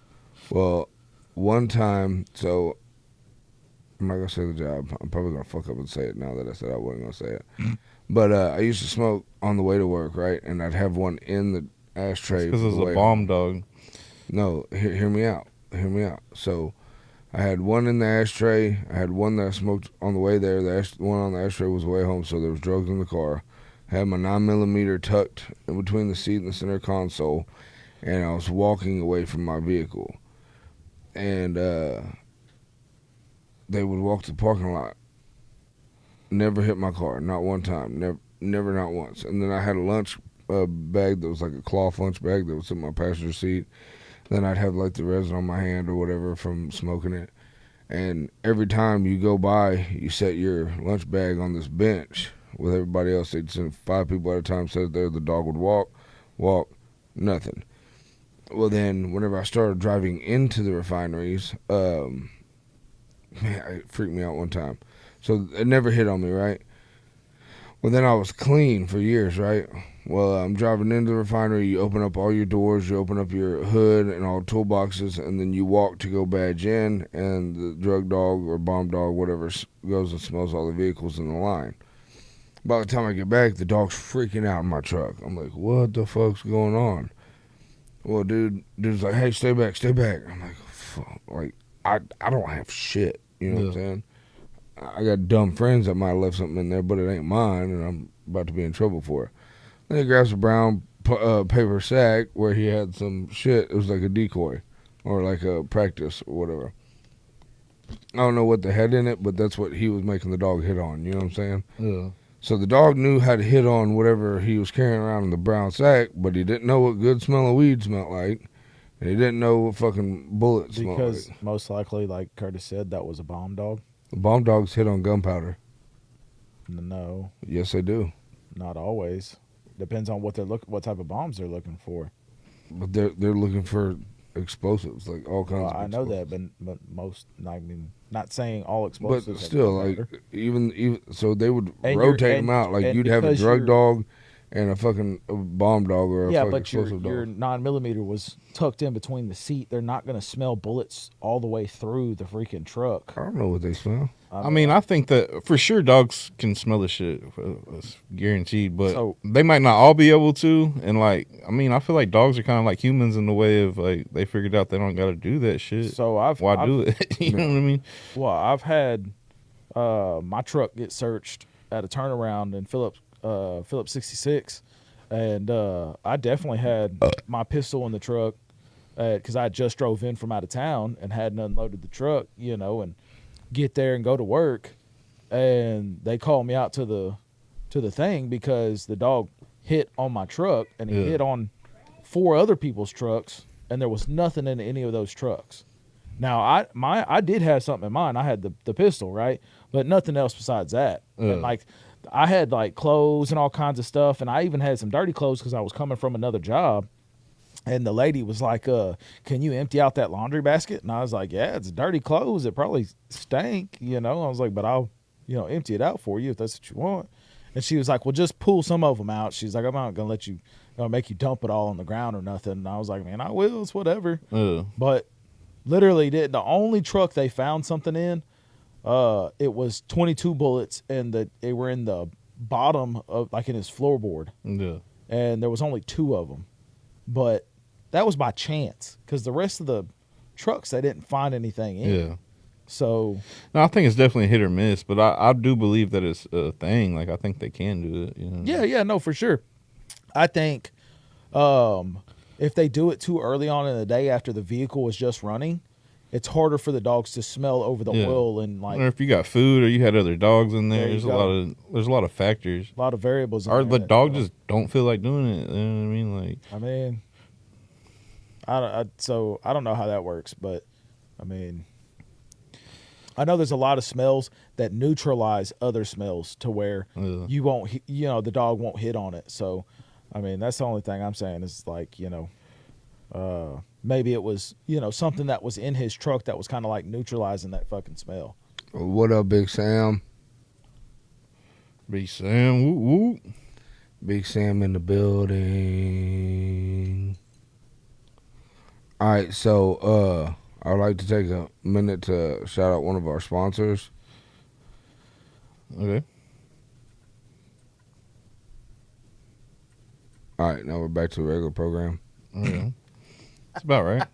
Well, one time, so I'm not gonna say the job. I'm probably gonna fuck up and say it now that I said I wasn't gonna say it. But I used to smoke on the way to work, right? And I'd have one in the ashtray Because for it was the way a bomb home. dog. No, hear me out. Hear me out. So I had one in the ashtray. I had one that I smoked on the way there. The one on the ashtray was the way home, so there was drugs in the car. I had my 9mm tucked in between the seat and the center console, and I was walking away from my vehicle. And they would walk to the parking lot. Never hit my car, not one time. Never, not once. And then I had a lunch bag that was like a cloth lunch bag that was in my passenger seat. Then I'd have like the resin on my hand or whatever from smoking it. And every time you go by, you set your lunch bag on this bench with everybody else. They'd send 5 people at a time, sit there. The dog would walk, nothing. Well, then whenever I started driving into the refineries, man, it freaked me out one time. So it never hit on me, right? Well, then I was clean for years, right? Well, I'm driving into the refinery. You open up all your doors, you open up your hood and all toolboxes, and then you walk to go badge in, and the drug dog or bomb dog, whatever, goes and smells all the vehicles in the line. By the time I get back, the dog's freaking out in my truck. I'm like, what the fuck's going on? Well, dude's like, hey, stay back. I'm like, fuck. Like, I don't have shit. You know what I'm saying? I got dumb friends that might have left something in there, but it ain't mine, and I'm about to be in trouble for it. Then he grabs a brown paper sack where he had some shit. It was like a decoy or like a practice or whatever. I don't know what they had in it, but that's what he was making the dog hit on. You know what I'm saying? Yeah. So the dog knew how to hit on whatever he was carrying around in the brown sack, but he didn't know what good smelling weed smelled like, and he didn't know what fucking bullets smelled like. Because most likely, like Curtis said, that was a bomb dog. The bomb dogs hit on gunpowder. No, Yes, they do. not always. Depends on what what type of bombs they're looking for. But they're looking for explosives, like all kinds Well, of I know explosives. that, but most, I mean, not saying all But explosives. have still, like gunpowder. even so, they would And rotate them out. Like and you'd have a because drug you're- dog and a fucking bomb dog or a Yeah, fucking but your explosive your dog. 9mm was tucked in between the seat. They're not going to smell bullets all the way through the freaking truck. I don't know what they smell. I mean, I think that for sure dogs can smell the shit. It's guaranteed, but So- they might not all be able to. And like, I mean, I feel like dogs are kind of like humans in the way of like they figured out they don't got to do that shit. So Why do it? You know what I mean? Well, I've had my truck get searched at a turnaround in Phillips 66, and I definitely had my pistol in the truck because I just drove in from out of town and hadn't unloaded the truck, and get there and go to work, and they called me out to the thing because the dog hit on my truck and he Yeah. hit on 4 other people's trucks, and there was nothing in any of those trucks. Now I did have something in mind. I had the pistol, right? But nothing else besides that. Yeah. And like I had like clothes and all kinds of stuff, and I even had some dirty clothes because I was coming from another job. And the lady was like, can you empty out that laundry basket? And I was like, yeah, it's dirty clothes. It probably stank, I was like, but I'll, empty it out for you if that's what you want. And she was like, well, just pull some of them out. She's like, I'm not going to let you, make you dump it all on the ground or nothing. And I was like, man, I will. It's whatever. But literally the only truck they found something in, it was 22 bullets, and they were in the bottom of, like in his floorboard. Yeah. And there was only 2 of them. But that was by chance because the rest of the trucks, they didn't find anything in. Yeah. So No, I think it's definitely hit or miss, but I do believe that it's a thing. Like I think they can do it. yeah, no, for sure. I think if they do it too early on in the day after the vehicle is just running, it's harder for the dogs to smell over the Yeah. oil and like Or if you got food or you had other dogs in there, There you there's go. a lot of factors. a lot of variables. in Or there the dog that- just don't feel like doing it. You know what I mean? Like I mean, so I don't know how that works, but I mean, I know there's a lot of smells that neutralize other smells to where Yeah. you won't, the dog won't hit on it. So, I mean, that's the only thing I'm saying is like, maybe it was, something that was in his truck that was kind of like neutralizing that fucking smell. What up, Big Sam? Big Sam, woo woo. Big Sam in the building. All right, so I'd like to take a minute to shout out one of our sponsors. Okay. All right, now we're back to the regular program. Okay. That's about right.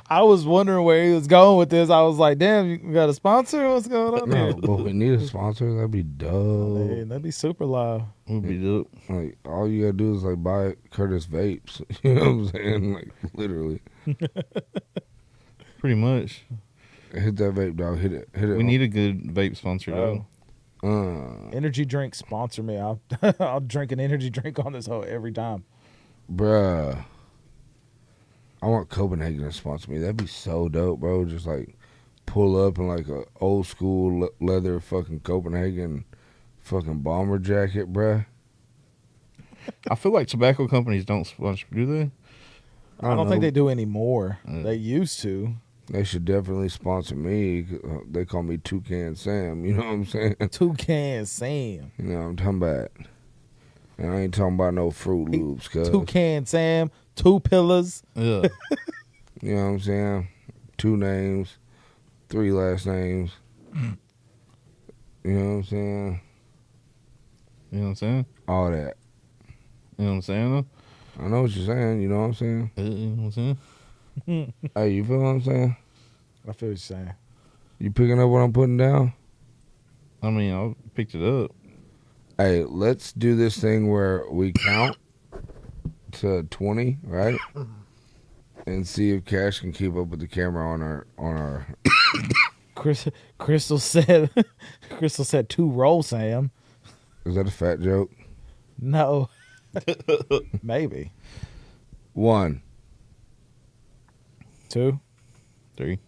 I was wondering where he was going with this. I was like, damn, you got a sponsor? What's going on No, here? but we need a sponsor. That'd be Hey, dope. that'd be super live. Would be dope. Like all you gotta do is like buy Curtis vapes. You know what I'm saying? Like literally, Pretty much. hit that vape, dog. Hit it. Hit it. We need a good vape sponsor Oh. though. Energy drink sponsor me. I'll drink an energy drink on this hoe every time. Bruh. I want Copenhagen to sponsor me. That'd be so dope, bro. Just like pull up in like a old school leather fucking Copenhagen fucking bomber jacket, bruh. I feel like tobacco companies don't sponsor, do they? I don't think they do anymore. Mm. They used to. They should definitely sponsor me. They call me Toucan Sam. You know what I'm saying? Toucan Sam. You know what I'm talking about. And I ain't talking about no Fruit Loops, cuz. Toucan Sam. Two pillars. Yeah. You know what I'm saying? 2 names, 3 last names. You know what I'm saying? You know what I'm saying? All that. You know what I'm saying? I know what you're saying. You know what I'm saying? You know what I'm saying? Hey, you feel what I'm saying? I feel what you're saying. You picking up what I'm putting down? I mean, I picked it up. Hey, let's do this thing where we count to 20, right? And see if Cash can keep up with the camera on our. Crystal said. Crystal said 2 roll, Sam. Is that a fat joke? No. Maybe 1, 2, 3.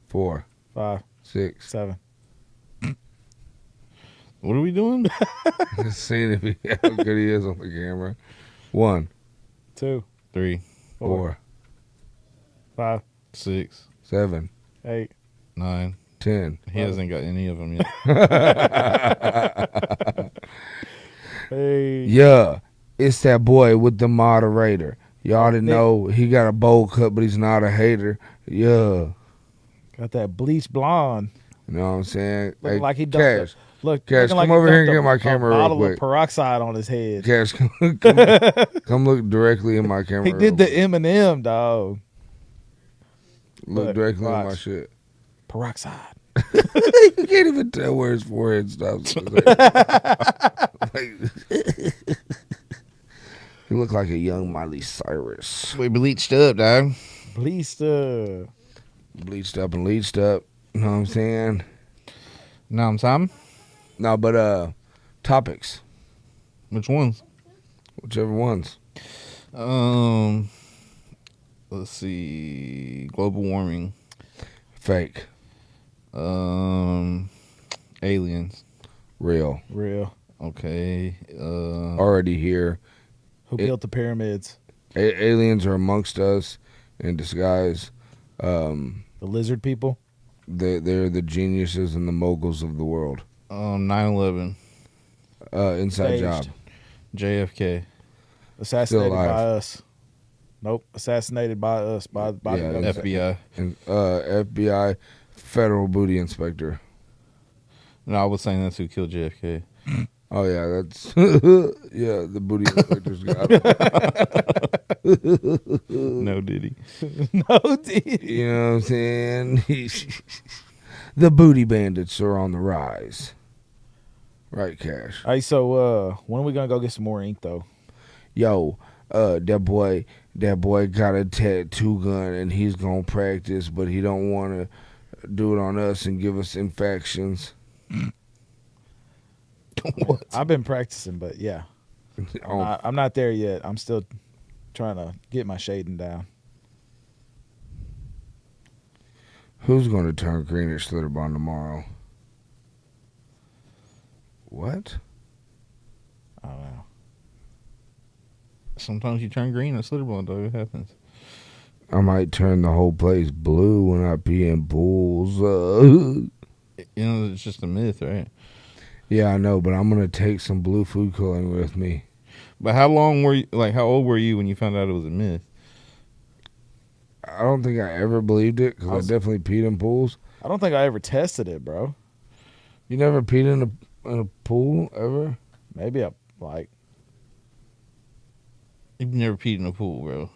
4, 5, 6. 7. What are we doing? Seeing if how good he is on the camera. 1, 2, 3, 4, 5, 6, 7, 8. 9. 10. He hasn't got any of them yet. Hey. Yeah, it's that boy with the moderator. Y'all didn't know he got a bowl cut, but he's not a hater. Yeah. Got that bleach blonde. You know what I'm saying? Looking Hey, like he dumped Cash. Look, Cash, looking like come he over here and dumped get my a camera real bottle quick. of peroxide on his head. Cash, come look directly in my camera. He did the Eminem, dog. Look Look, directly in my watch. shit. Peroxide. You can't even tell where his forehead stops. He looked like a young Miley Cyrus. We bleached up, dog. Bleached. Bleached up and leached up. You know what I'm saying? Now I'm Tom. No, but topics. Which ones? Whichever ones. Let's see. Global warming. Fake. Aliens. Real. Real. Okay. Already here. Who built the pyramids? Aliens are amongst us in disguise. The lizard people? They're the geniuses and the moguls of the world. 9/11. Inside Staged. job. JFK. Assassinated alive. by us. Nope. Assassinated by us. By Yeah, the government. FBI. And FBI federal booty inspector. No, I was saying that's who killed JFK. Oh yeah, that's yeah. The booty inspector's got it. No, did he? No, dude. You know what I'm saying? The booty bandits are on the rise. Right, Cash. Hey, so when are we gonna go get some more ink though? Yo, that boy got a tattoo gun and he's gonna practice, but he don't want to do it on us and give us infections. What? I've been practicing, but yeah, Oh, I'm not there yet. I'm still trying to get my shading down. who's gonna turn green at Slitterbond tomorrow? What? I don't know. Sometimes you turn green at Slitterball, dog. It happens. I might turn the whole place blue when I pee in pools. You know, it's just a myth, right? Yeah, I know, but I'm gonna take some blue food coloring with me. But how long were you, like, how old were you when you found out it was a myth? I don't think I ever believed it because I definitely peed in pools. I don't think I ever tested it, bro. You never peed in a pool ever? Maybe I like. You've never peed in a pool, bro.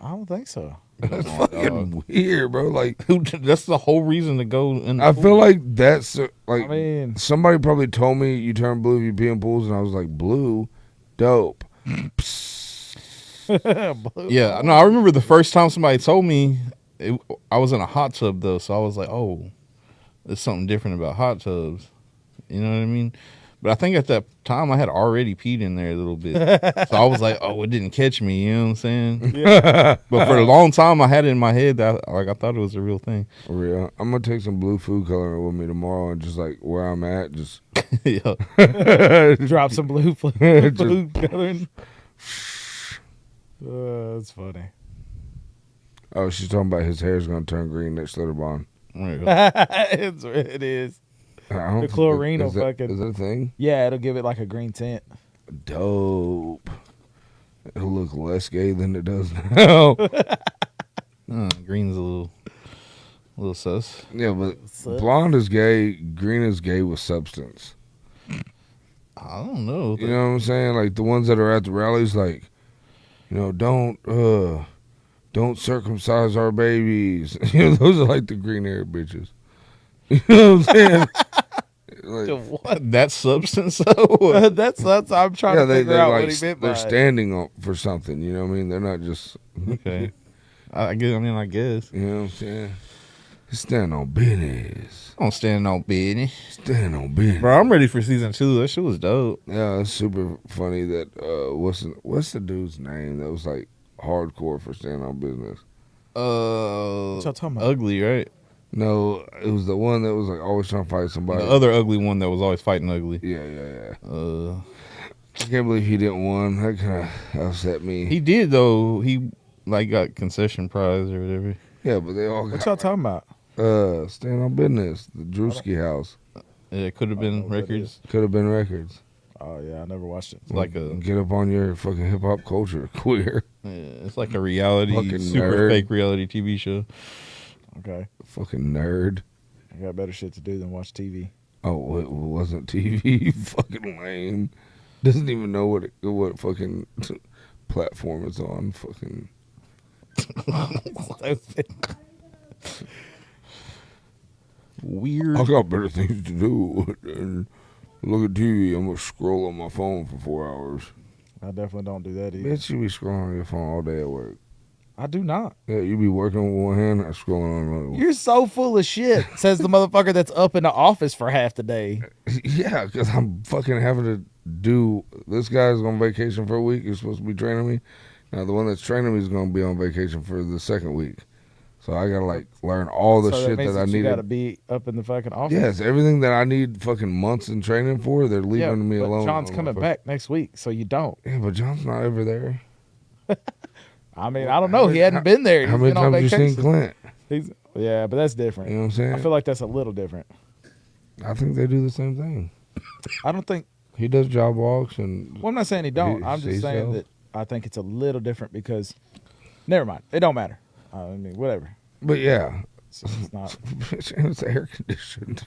I don't think so. That's Come on, fucking dog. weird, bro. Like, That's the whole reason to go in the I pool. feel like that's like I mean, somebody probably told me you turn blue if you pee in pools, and I was like, blue, dope. blue. Yeah, no, I remember the first time somebody told me. I was in a hot tub though, so I was like, "Oh, there's something different about hot tubs." You know what I mean? But I think at that time I had already peed in there a little bit, so I was like, "Oh, it didn't catch me." You know what I'm saying? Yeah. But for a long time, I had it in my head that I thought it was a real thing. For real. I'm gonna take some blue food coloring with me tomorrow, and just like where I'm at, just Yeah. Drop some blue blue coloring. That's funny. Oh, she's talking about his hair's gonna turn green next litter bond. It is. I don't The think- chlorine will is that- fucking- is that a thing? Yeah, it'll give it like a green tint. Dope. It'll look less gay than it does now. Green's a little sus. Yeah, but Sus. blonde is gay. Green is gay with substance. I don't know. You know what I'm saying? Like the ones that are at the rallies, like, you know, don't circumcise our babies. You know, those are like the green haired bitches. You know what I'm saying? Like, What? That substance though. that's I'm trying yeah, to they figure out like what he meant by they're it. standing on for something. You know what I mean? They're not just. Okay. I guess. You know what I'm saying? Stand on business. I don't stand on business. Stand on business. Bro, I'm ready for season 2. That shit was dope. Yeah, it's super funny that what's the dude's name that was like hardcore for standing on business? What y'all talking about? Ugly, right? No, it was the one that was like always trying to fight somebody. The other ugly one that was always fighting ugly. Yeah. Uh, I can't believe he didn't win. That kind of upset me. he did though. He like got concession prize or whatever. Yeah, but they all What got y'all talking about? stand on business. The Drewski house It could have I don't been know what that records. could have been records. Oh yeah, I never watched it. It's like a Get up on your fucking hip hop culture, queer it's like a reality, Fucking super nerd. fake reality TV show. Okay, fucking nerd. I got better shit to do than watch TV. Oh, it wasn't TV. Fucking lame. Doesn't even know what fucking platform it's on. Fucking. Weird. I got better things to do than look at TV. I'm gonna scroll on my phone for 4 hours. I definitely don't do that either. Bitch, you be scrolling on your phone all day at work. I do not. Yeah, you be working with one hand, and scrolling on another one. You're so full of shit, says the motherfucker that's up in the office for half the day. Yeah, because I'm fucking having to do. This guy's on vacation for a week. He's supposed to be training me. Now the one that's training me is going to be on vacation for the second week. So I gotta like learn all the So shit means that I you need. gotta be up in the fucking office. Yes, everything that I need fucking months in training for, they're leaving Yeah, me but alone. John's coming back next week, so you don't. Yeah, but John's not ever there. I mean, I don't know. He hadn't been there. How He's many been on times you seen vacation. Clint? Yeah, but that's different. You know what I'm saying? I feel like that's a little different. I think they do the same thing. I don't think. He does job walks and Well, I'm not saying he don't. He I'm just sees saying so. that I think it's a little different because. Never mind. It don't matter. I mean, whatever. but yeah, It's not. it's air conditioned.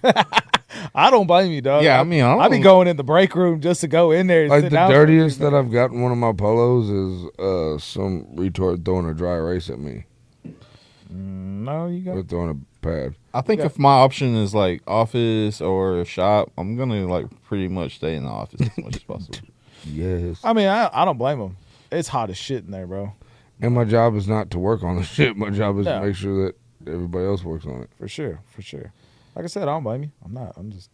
I don't blame you, dog. Yeah, I mean, I I be don't- going in the break room just to go in there. And Like sit the down for a few dirtiest that minutes. I've gotten one of my polos is some retard throwing a dry erase at me No, you or got. throwing a pad. I think Yeah. if my option is like office or shop, I'm gonna like pretty much stay in the office as much as possible. Yes. I mean, I don't blame him. It's hot as shit in there, bro. And my job is not to work on the shit. My job is Yeah. to make sure that everybody else works on it. For sure, for sure. Like I said, I don't blame you. I'm not. I'm just.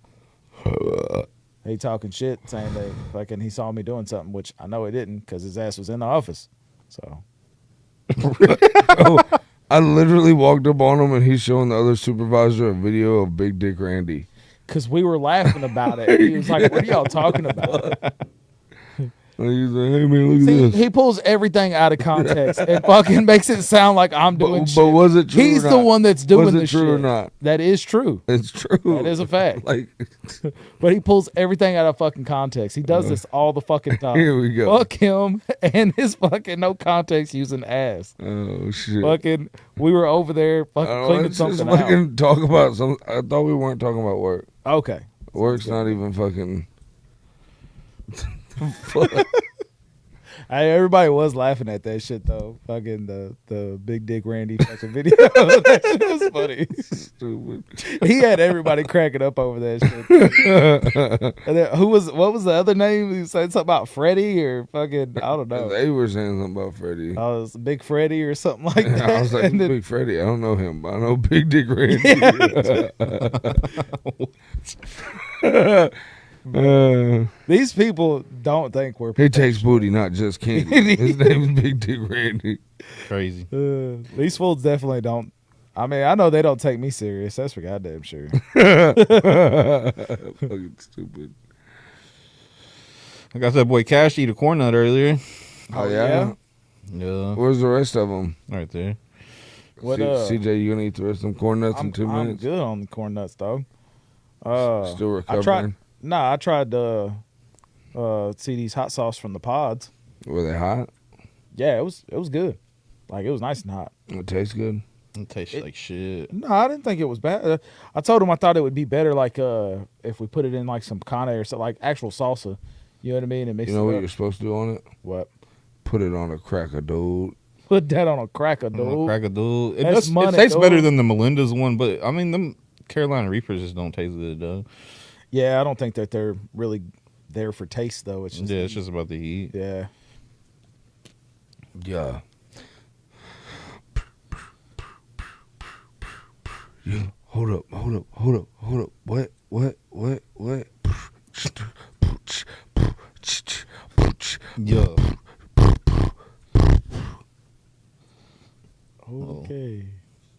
He talking shit, saying that fucking he saw me doing something, which I know he didn't because his ass was in the office. So I literally walked up on him and he's showing the other supervisor a video of Big Dick Randy. because we were laughing about it, he was like, "What are y'all talking about?" And he's like, hey man, look See, at this. he pulls everything out of context and fucking makes it sound like I'm doing But shit. was it true? He's or the not? one that's doing Was it the true shit. or not? That is true, It's true. That is a fact. Like, but he pulls everything out of fucking context. He does this all the fucking time. here we go. Fuck him and his fucking no context using ass. Oh shit. Fucking, we were over there fucking cleaning Let's just something out. fucking talk about some. I thought we weren't talking about work. Okay. Work's not even fucking. Everybody was laughing at that shit though. Fucking the Big Dick Randy fucking video. That shit was funny. Stupid. He had everybody cracking up over that shit. And then, what was the other name? He said something about Freddie or fucking, I don't know. They were saying something about Freddie. I was Big Freddie or something like that. I was like, And then- Big Freddie. I don't know him, but I know Big Dick Randy. these people don't think we're. He takes booty, not just candy. His name is Big Dick Randy. Crazy. These fools definitely don't. I mean, I know they don't take me serious. That's for goddamn sure. Fucking stupid. I got that boy Cash eat a corn nut earlier. Oh, yeah? Yeah, Where's the rest of them? right there. What, CJ, you gonna eat the rest of them corn nuts in 2 I'm minutes? good on the corn nuts, dog. Still recovering? I tried to see these hot sauce from the pods. Were they hot? Yeah, it was good. Like, it was nice and hot. It tastes good. It tastes like shit. No, I didn't think it was bad. I told him I thought it would be better, like if we put it in like some cane or something, like actual salsa. You know what I mean? And mix You know it what up. you're supposed to do on it? What? Put it on a cracker, dude. Put that on a cracker, dude. Crack a dude. It, That's does, money, it tastes dog. better than the Melinda's one, but I mean, them Carolina Reapers just don't taste good, though. Yeah, I don't think that they're really there for taste though. It's just Yeah, it's just about the heat. yeah. Yeah. Yeah. Hold up. What? Yeah. Okay.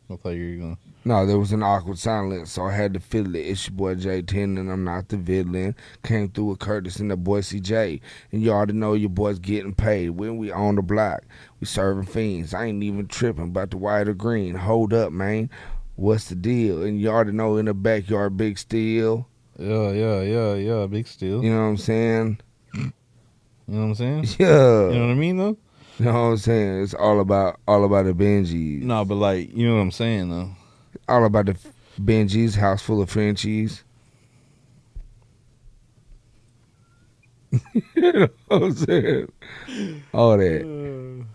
I thought you were going. No, there was an awkward silence, so I had to fiddle it. It's your boy J10, and I'm not the villain. Came through with Curtis and the boy CJ, and you already know your boy's getting paid. When we on the block, we serving fiends. I ain't even tripping about the white or green. Hold up, man. What's the deal? And you already know in the backyard, big steel. Yeah. Big steel. You know what I'm saying? You know what I'm saying? Yeah. You know what I mean, though? You know what I'm saying? It's all about the Benjis. No, but like, you know what I'm saying, though. All about the Benjis, house full of Frenchies. You know what I'm saying? All that.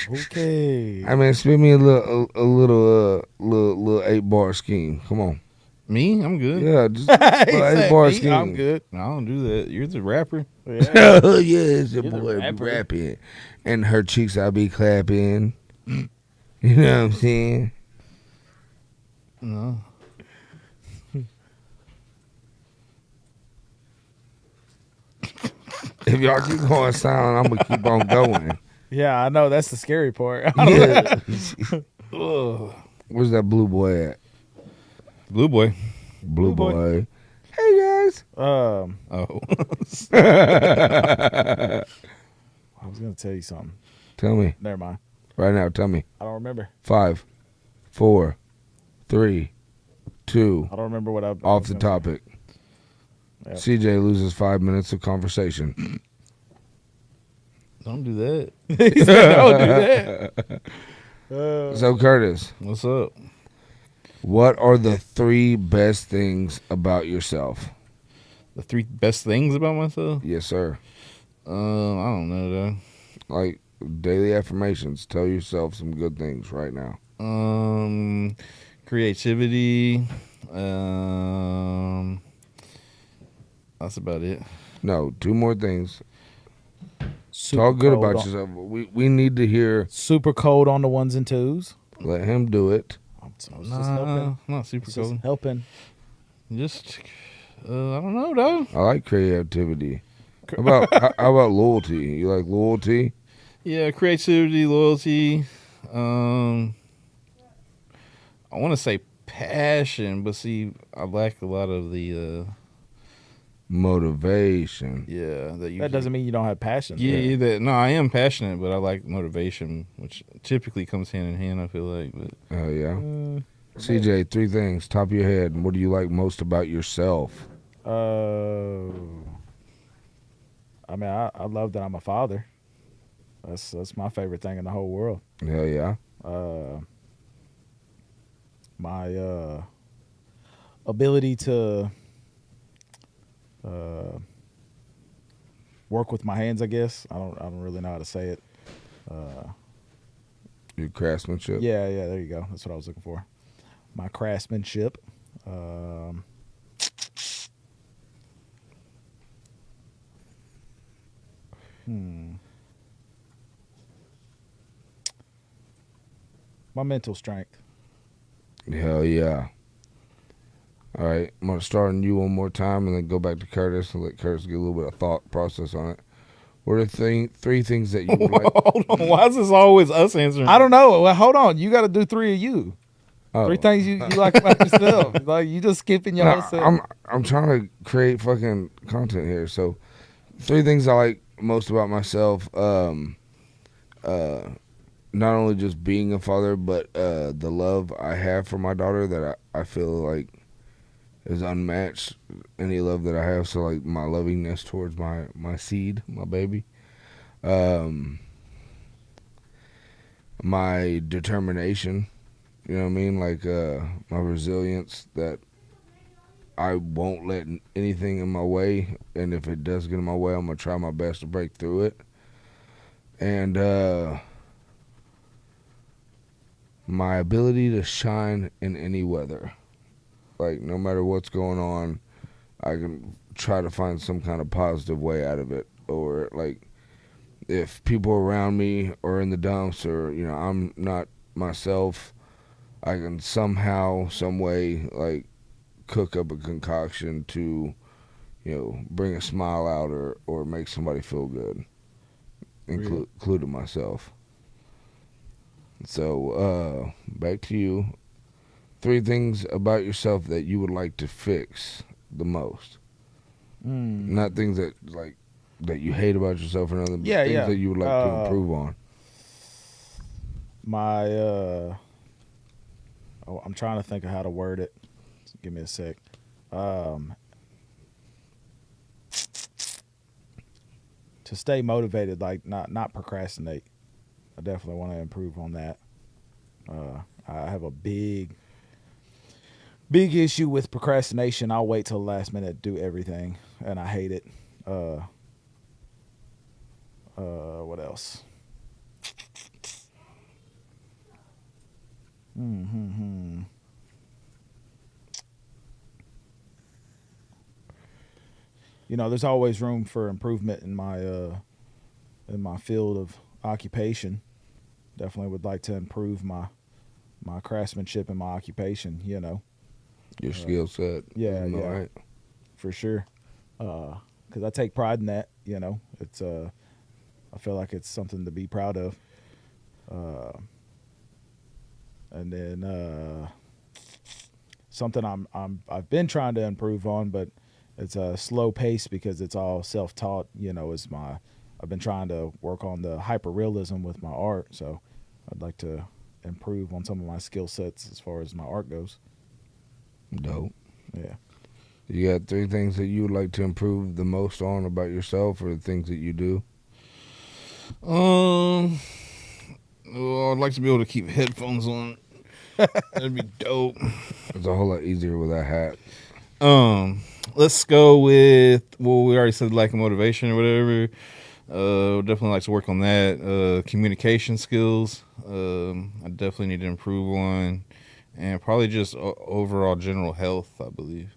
Okay. I mean, spin me a little 8-bar scheme. Come on. Me? I'm good. Yeah, just He a said, 8-bar "Me, scheme. I'm good. I don't do that. You're the rapper. Yeah. Oh yeah, it's your You're the boy rapper. rapping, and her cheeks I be clapping. You know what I'm saying? No. If y'all keep going silent, I'm gonna keep on going. Yeah, I know. That's the scary part. Yeah. Ugh. Where's that blue boy at? Blue boy. Blue boy. boy. Hey guys. Oh. I was gonna tell you something. Tell me Never mind. right now. Tell me. I don't remember. 5, 4, 3, 2. I don't remember what I Off was the gonna topic. Yep. CJ loses 5 minutes of conversation. Don't do that. say. He said, "Don't do that." So Curtis, What's up? what are the 3 best things about yourself? The 3 best things about myself? Yes, sir. I don't know, though. Like daily affirmations. Tell yourself some good things right now. Creativity. That's about it. No, 2 more things. Super Talk good cold about on- yourself. We need to hear. Super cold on the ones and twos. Let him do it. So it's just helping. Not super It's just cool. helping. Just, I don't know, though. I like creativity. How about loyalty? You like loyalty? Yeah, creativity, loyalty. I want to say passion, but see, I lack a lot of the Motivation. That doesn't mean you don't have passion. Yeah, no, I am passionate, but I like motivation, which typically comes hand in hand. I feel like, but Oh yeah. CJ, 3 things top of your head. What do you like most about yourself? I mean, I love that I'm a father. That's my favorite thing in the whole world. Hell yeah. My ability to work with my hands, I guess. I don't really know how to say it. Your craftsmanship. Yeah, there you go. That's what I was looking for. My craftsmanship. Um, hmm. My mental strength. Hell yeah. All right, I'm gonna start on you one more time, and then go back to Curtis and let Curtis get a little bit of thought process on it. What are the three things that you would like? Hold on. Why is this always us answering? I don't know. Well, hold on. You got to do three of you. Oh, Three things you like about yourself. Like you just skipping your no, whole self. I'm trying to create fucking content here. So, three things I like most about myself. Not only just being a father, but the love I have for my daughter that I feel like is unmatched. Any love that I have, so like my lovingness towards my seed, my baby. My determination, you know what I mean? Like my resilience, that I won't let anything in my way, and if it does get in my way, I'm gonna try my best to break through it. And my ability to shine in any weather. Like no matter what's going on, I can try to find some kind of positive way out of it. Or like if people around me are in the dumps, or I'm not myself, I can somehow, some way, like cook up a concoction to bring a smile out, or make somebody feel good, including myself. So back to you. Three things about yourself that you would like to fix the most. Not things that you hate about yourself or nothing, but things that you would like to improve on. My I'm trying to think of how to word it. Give me a sec. To stay motivated, like not procrastinate. I definitely want to improve on that. I have a big issue with procrastination. I'll wait till the last minute to do everything, and I hate it. What else? There's always room for improvement in my field of occupation. Definitely would like to improve my craftsmanship in my occupation. Your skill set. Yeah, yeah. Right? For sure. Because I take pride in that. It's I feel like it's something to be proud of. And then something I've been trying to improve on, but it's a slow pace because it's all self-taught. I've been trying to work on the hyper-realism with my art, so I'd like to improve on some of my skill sets as far as my art goes. Dope. Yeah. You got three things that you would like to improve the most on about yourself, or the things that you do? Well, I'd like to be able to keep headphones on. That'd be dope. It's a whole lot easier with a hat. Let's go with, well, we already said lack of motivation or whatever. Definitely like to work on that. Communication skills. I definitely need to improve on, and probably just overall general health, I believe.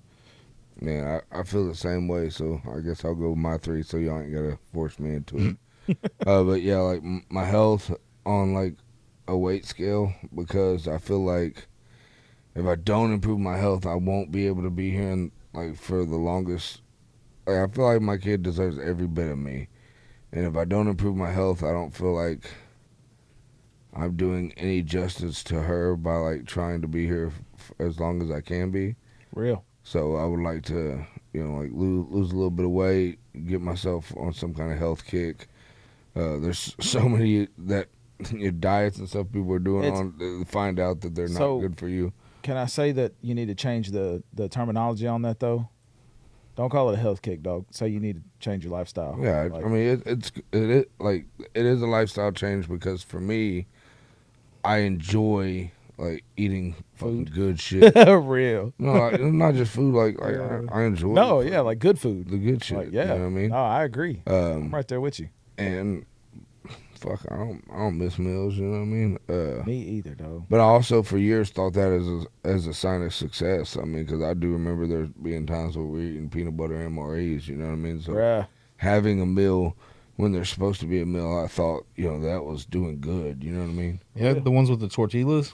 Yeah, I feel the same way, so I guess I'll go with my three, so y'all ain't gotta force me into it. But yeah, like my health on like a weight scale, because I feel like if I don't improve my health, I won't be able to be here for the longest. Like, I feel like my kid deserves every bit of me, and if I don't improve my health, I don't feel like I'm doing any justice to her by like trying to be here as long as I can be. Real. So I would like to, lose a little bit of weight, get myself on some kind of health kick. There's so many that diets and stuff people are doing find out that they're not good for you. Can I say that you need to change the terminology on that though? Don't call it a health kick, dog. Say you need to change your lifestyle. Yeah, I mean it is a lifestyle change, because for me, I enjoy like eating fucking Food. good shit. Real. No, like, not just food. Like Yeah. I enjoy. No, the yeah, like good food. the good shit. Like, yeah. You know what I mean? No, I agree. I'm Um, right there with you. and fuck, I don't miss meals. You know what I mean? Me either, though. But I also for years thought that as a sign of success. I mean, because I do remember there being times where we're eating peanut butter MREs. You know what I mean? So Bruh. having a meal when there's supposed to be a meal, I thought that was doing good. You know what I mean? Yeah, the ones with the tortillas.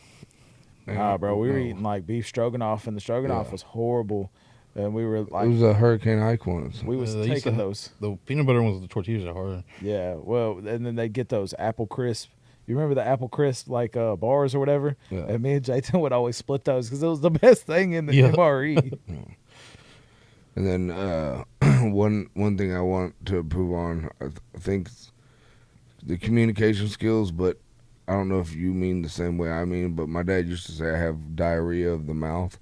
Nah, bro, we were No. eating like beef stroganoff, and the stroganoff Yeah. was horrible. And we were It like, was a Hurricane Ike ones. we was They used to taking ha- those. The peanut butter ones with the tortillas are hard. Yeah, well, and then they get those apple crisp. You remember the apple crisp like bars or whatever? Yeah. And me and Jayton would always split those because it was the best thing in the Yeah. MRE. And then one thing I want to improve on, I think, the communication skills. But I don't know if you mean the same way I mean. But my dad used to say I have diarrhea of the mouth,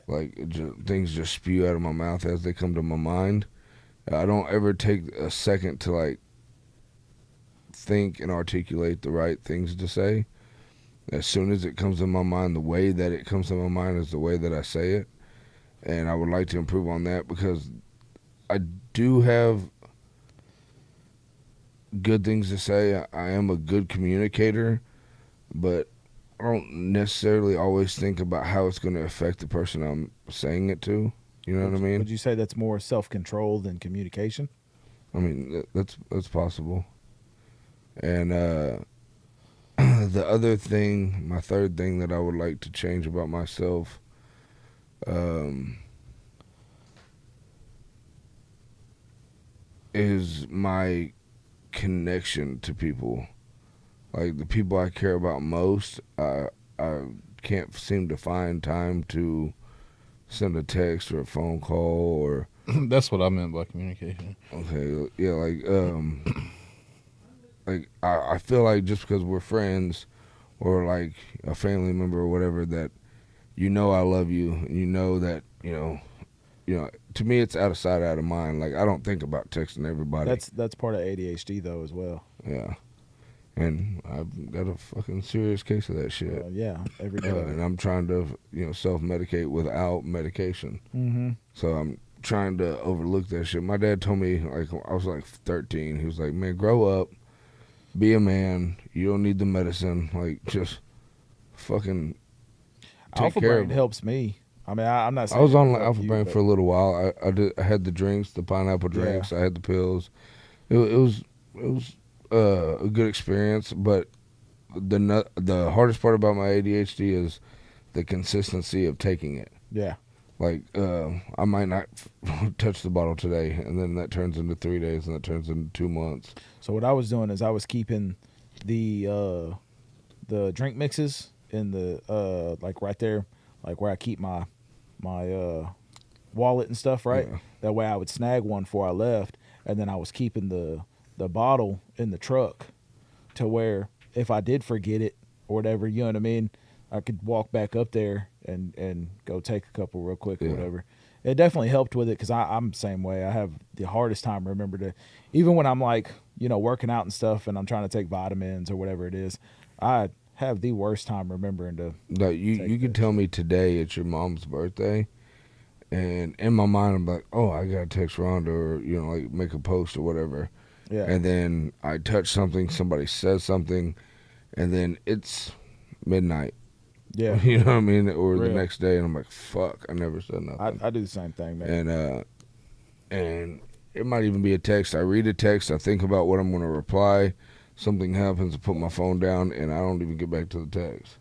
like things just spew out of my mouth as they come to my mind. I don't ever take a second to like think and articulate the right things to say. As soon as it comes to my mind, the way that it comes to my mind is the way that I say it. And I would like to improve on that because I do have good things to say. I am a good communicator, but I don't necessarily always think about how it's going to affect the person I'm saying it to. You know what I mean? Would you say that's more self-control than communication? I mean, that's possible. And the other thing, my third thing that I would like to change about myself, is my connection to people. Like the people I care about most, I can't seem to find time to send a text or a phone call or That's what I meant by communication. okay, yeah, like I feel like just because we're friends or like a family member or whatever that I love you and that to me it's out of sight out of mind. Like I don't think about texting everybody. That's part of ADHD though as well. Yeah, and I've got a fucking serious case of that shit. Yeah, every day. And I'm trying to self-medicate without medication. Mm-hmm. So I'm trying to overlook that shit. My dad told me, like, I was like 13. He was like, man, grow up, be a man. You don't need the medicine. Like, just fucking take Alpha care Brain of it. helps me. I mean, I'm not. I Saying was on it'll help Alpha you, Brain but- for a little while. I had the drinks, the pineapple Yeah. drinks. I had the pills. It was a good experience, but the hardest part about my ADHD is the consistency of taking it. Yeah. Like, I might not touch the bottle today, and then that turns into 3 days, and that turns into 2 months. So what I was doing is I was keeping the drink mixes in the like right there, like where I keep my wallet and stuff, right? Yeah. That way I would snag one before I left, and then I was keeping the bottle in the truck to where if I did forget it or whatever, you know what I mean, I could walk back up there and go take a couple real quick or Yeah. whatever. It definitely helped with it because I'm the same way. I have the hardest time remember to, even when I'm like, working out and stuff and I'm trying to take vitamins or whatever it is, I have the worst time remembering to. Like, you Take could that tell me today it's your mom's birthday, and in my mind I'm like, oh, I gotta text Rhonda or like make a post or whatever. Yeah. And then I touch something, somebody says something, and then it's midnight. Yeah. You know what I mean? Or the Real. next day, and I'm like, fuck, I never said nothing. I do the same thing, man. And it might even be a text. I read a text, I think about what I'm going to reply. Something happens, I put my phone down, and I don't even get back to the text.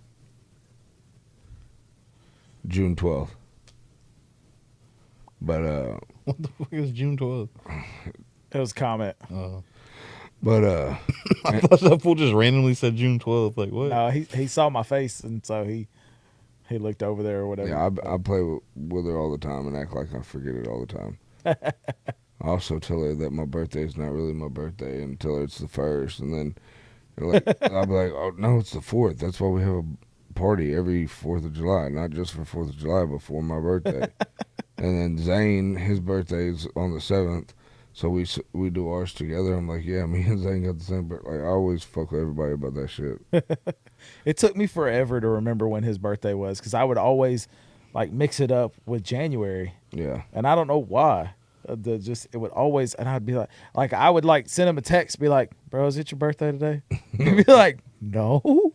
June 12th. But What the fuck is June 12th? It was a comment. I thought that fool just randomly said June 12th. Like, what? No, he saw my face and so he looked over there or whatever. yeah, I play with her all the time and act like I forget it all the time. I also tell her that my birthday is not really my birthday and tell her it's the 1st, and then I'll be like, oh no, it's the 4th. That's why we have a party every 4th of July, not just for 4th of July, but for my birthday. And then Zane, his birthday is on the 7th, So we do ours together. I'm like, yeah, me and Zane got the same, but like I always fuck with everybody about that shit. It took me forever to remember when his birthday was because I would always like mix it up with January, Yeah, and I don't know why. It would always, and I'd be like I would like send him a text, be like, "Bro, is it your birthday today?" He'd be like, "No."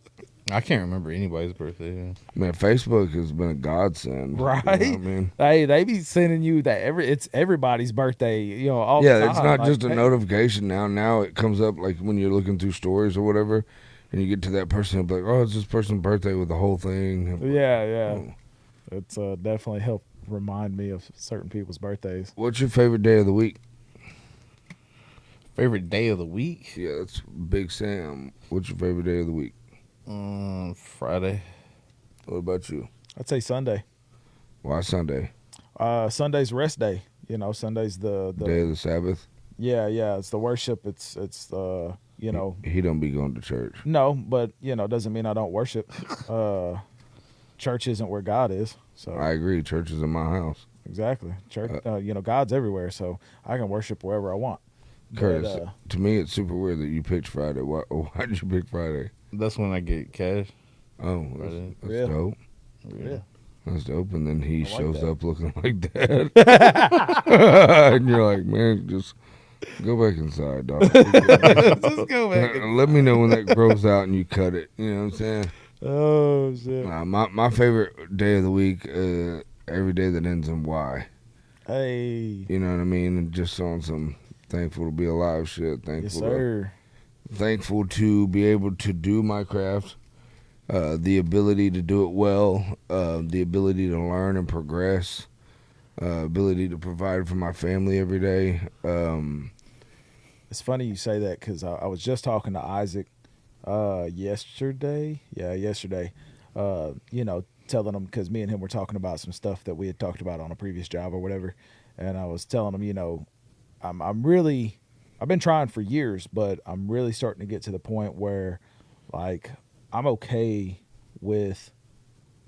I can't remember anybody's birthday. man, Facebook has been a godsend. Right? You know what I mean, Hey, they be sending you that it's everybody's birthday, all the yeah, time. it's not Like, just a hey, notification now. Now it comes up like when you're looking through stories or whatever, and you get to that person, and be like, oh, it's this person's birthday with the whole thing. Yeah. Oh. It's definitely helped remind me of certain people's birthdays. What's your favorite day of the week? Favorite day of the week? Yeah, that's Big Sam. What's your favorite day of the week? Friday. What about you? I'd say Sunday. Why Sunday? Sunday's rest day. Sunday's the Day of the Sabbath. yeah. It's the worship. It's He don't be going to church. no, but doesn't mean I don't worship. Church isn't where God is. So I agree. Church is in my house. exactly, church. God's everywhere, so I can worship wherever I want. Curtis, But, to me, it's super weird that you picked Friday. Why'd you pick Friday? That's when I get cash. Oh, Friday. that's Yeah. dope. yeah. That's dope. And then he I like shows that. up looking like that. And you're like, man, just go back inside, dog. Just go back. Let me know when that grows out and you cut it. You know what I'm saying? Oh shit. My favorite day of the week, every day that ends in Y. Hey. You know what I mean? And just on some thankful to be alive shit. Yes, sir. Thankful to be able to do my craft, the ability to do it well, the ability to learn and progress, ability to provide for my family every day. It's funny you say that because I was just talking to Isaac yesterday. Yeah, yesterday. Telling him because me and him were talking about some stuff that we had talked about on a previous job or whatever, and I was telling him, I've been trying for years, but I'm really starting to get to the point where, like, I'm okay with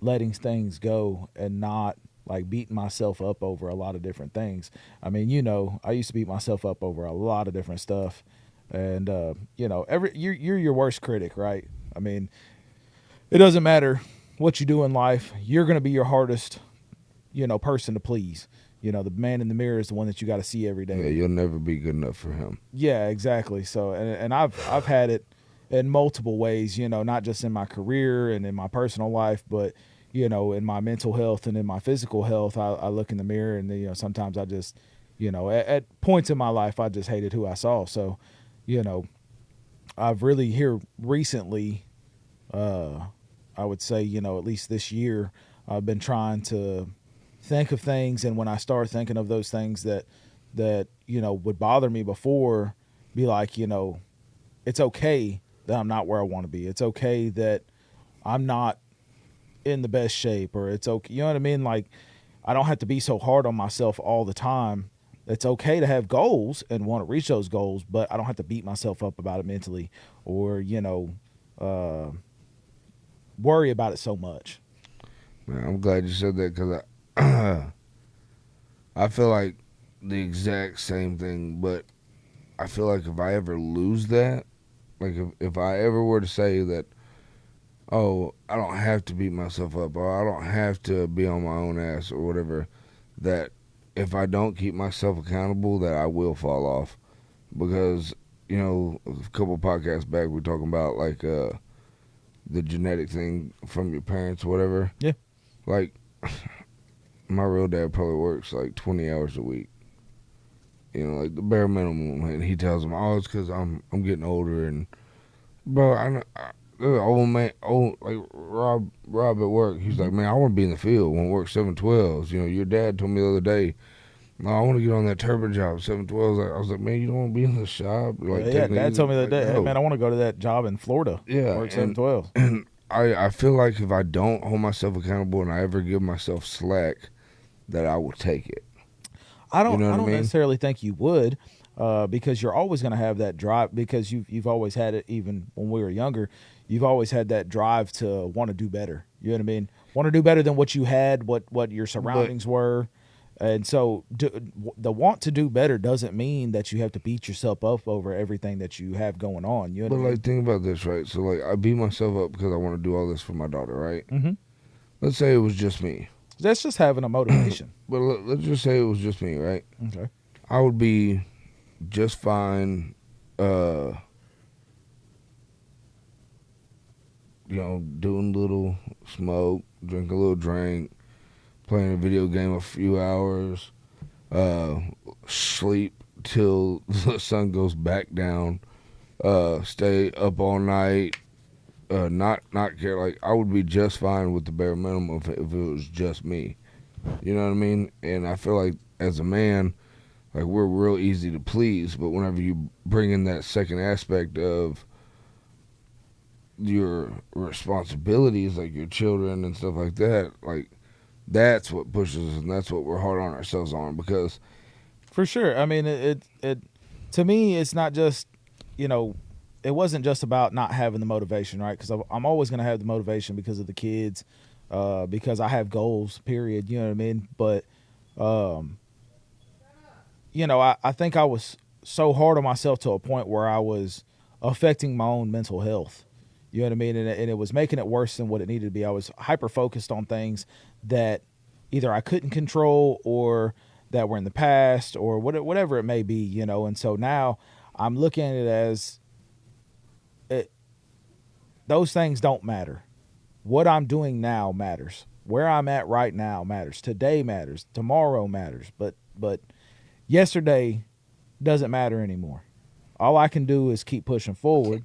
letting things go and not like beating myself up over a lot of different things. I mean, I used to beat myself up over a lot of different stuff, and you're your worst critic, right? I mean, it doesn't matter what you do in life, you're going to be your hardest, person to please. The man in the mirror is the one that you got to see every day. Yeah, you'll never be good enough for him. Yeah, exactly. So, and I've had it in multiple ways, not just in my career and in my personal life, but in my mental health and in my physical health. I look in the mirror and sometimes I just, at points in my life I just hated who I saw. So, I've really here recently, I would say, at least this year, I've been trying to think of things, and when I start thinking of those things that would bother me before, be like, it's okay that I'm not where I want to be. It's okay that I'm not in the best shape, or it's okay, you know what I mean? Like, I don't have to be so hard on myself all the time. It's okay to have goals and want to reach those goals, but I don't have to beat myself up about it mentally, or worry about it so much. Man, I'm glad you said that because I feel like the exact same thing, but I feel like if I ever lose that, like if I ever were to say that, oh, I don't have to beat myself up, or I don't have to be on my own ass or whatever, that if I don't keep myself accountable, that I will fall off. Because, a couple podcasts back, we were talking about like the genetic thing from your parents or whatever. Yeah. Like, my real dad probably works like 20 hours a week. Like the bare minimum. And he tells him, oh, it's because I'm getting older. And, bro, like Rob at work, he's like, man, I want to be in the field. I want to work 712s. Your dad told me the other day, no, I want to get on that turbine job, 712s. I was like, man, you don't want to be in the shop? Like, Yeah, Dad told me the other day, hey, no. man, I want to go to that job in Florida. Yeah, Work and- 712. And I feel like if I don't hold myself accountable and I ever give myself slack, that I will take it. I don't. You know I what I don't mean? necessarily think you would, because you're always going to have that drive. Because you've always had it, even when we were younger. You've always had that drive to want to do better. You know what I mean? Want to do better than what you had, what your surroundings were, And so the want to do better doesn't mean that you have to beat yourself up over everything that you have going on. You know But what I mean? like, think about this, right? So like, I beat myself up because I want to do all this for my daughter, right? Mm-hmm. Let's say it was just me, That's just having a motivation. but let's just say it was just me, right? Okay. I would be just fine. Doing a little smoke, drink a little drink, playing a video game a few hours, sleep till the sun goes back down, stay up all night, not care. Like, I would be just fine with the bare minimum if it was just me. You know what I mean? And I feel like as a man, like, we're real easy to please, but whenever you bring in that second aspect of your responsibilities, like your children and stuff like that, like, that's what pushes us, and that's what we're hard on ourselves on, because For sure. I mean, it to me, it's not just, you know, it wasn't just about not having the motivation, right? Because I'm always going to have the motivation because of the kids, because I have goals, period. You know what I mean? But, I think I was so hard on myself to a point where I was affecting my own mental health. You know what I mean? And it was making it worse than what it needed to be. I was hyper focused on things that either I couldn't control or that were in the past or whatever it may be, And so now I'm looking at it as those things don't matter. What I'm doing now matters. Where I'm at right now matters. Today matters. Tomorrow matters. But yesterday doesn't matter anymore. All I can do is keep pushing forward,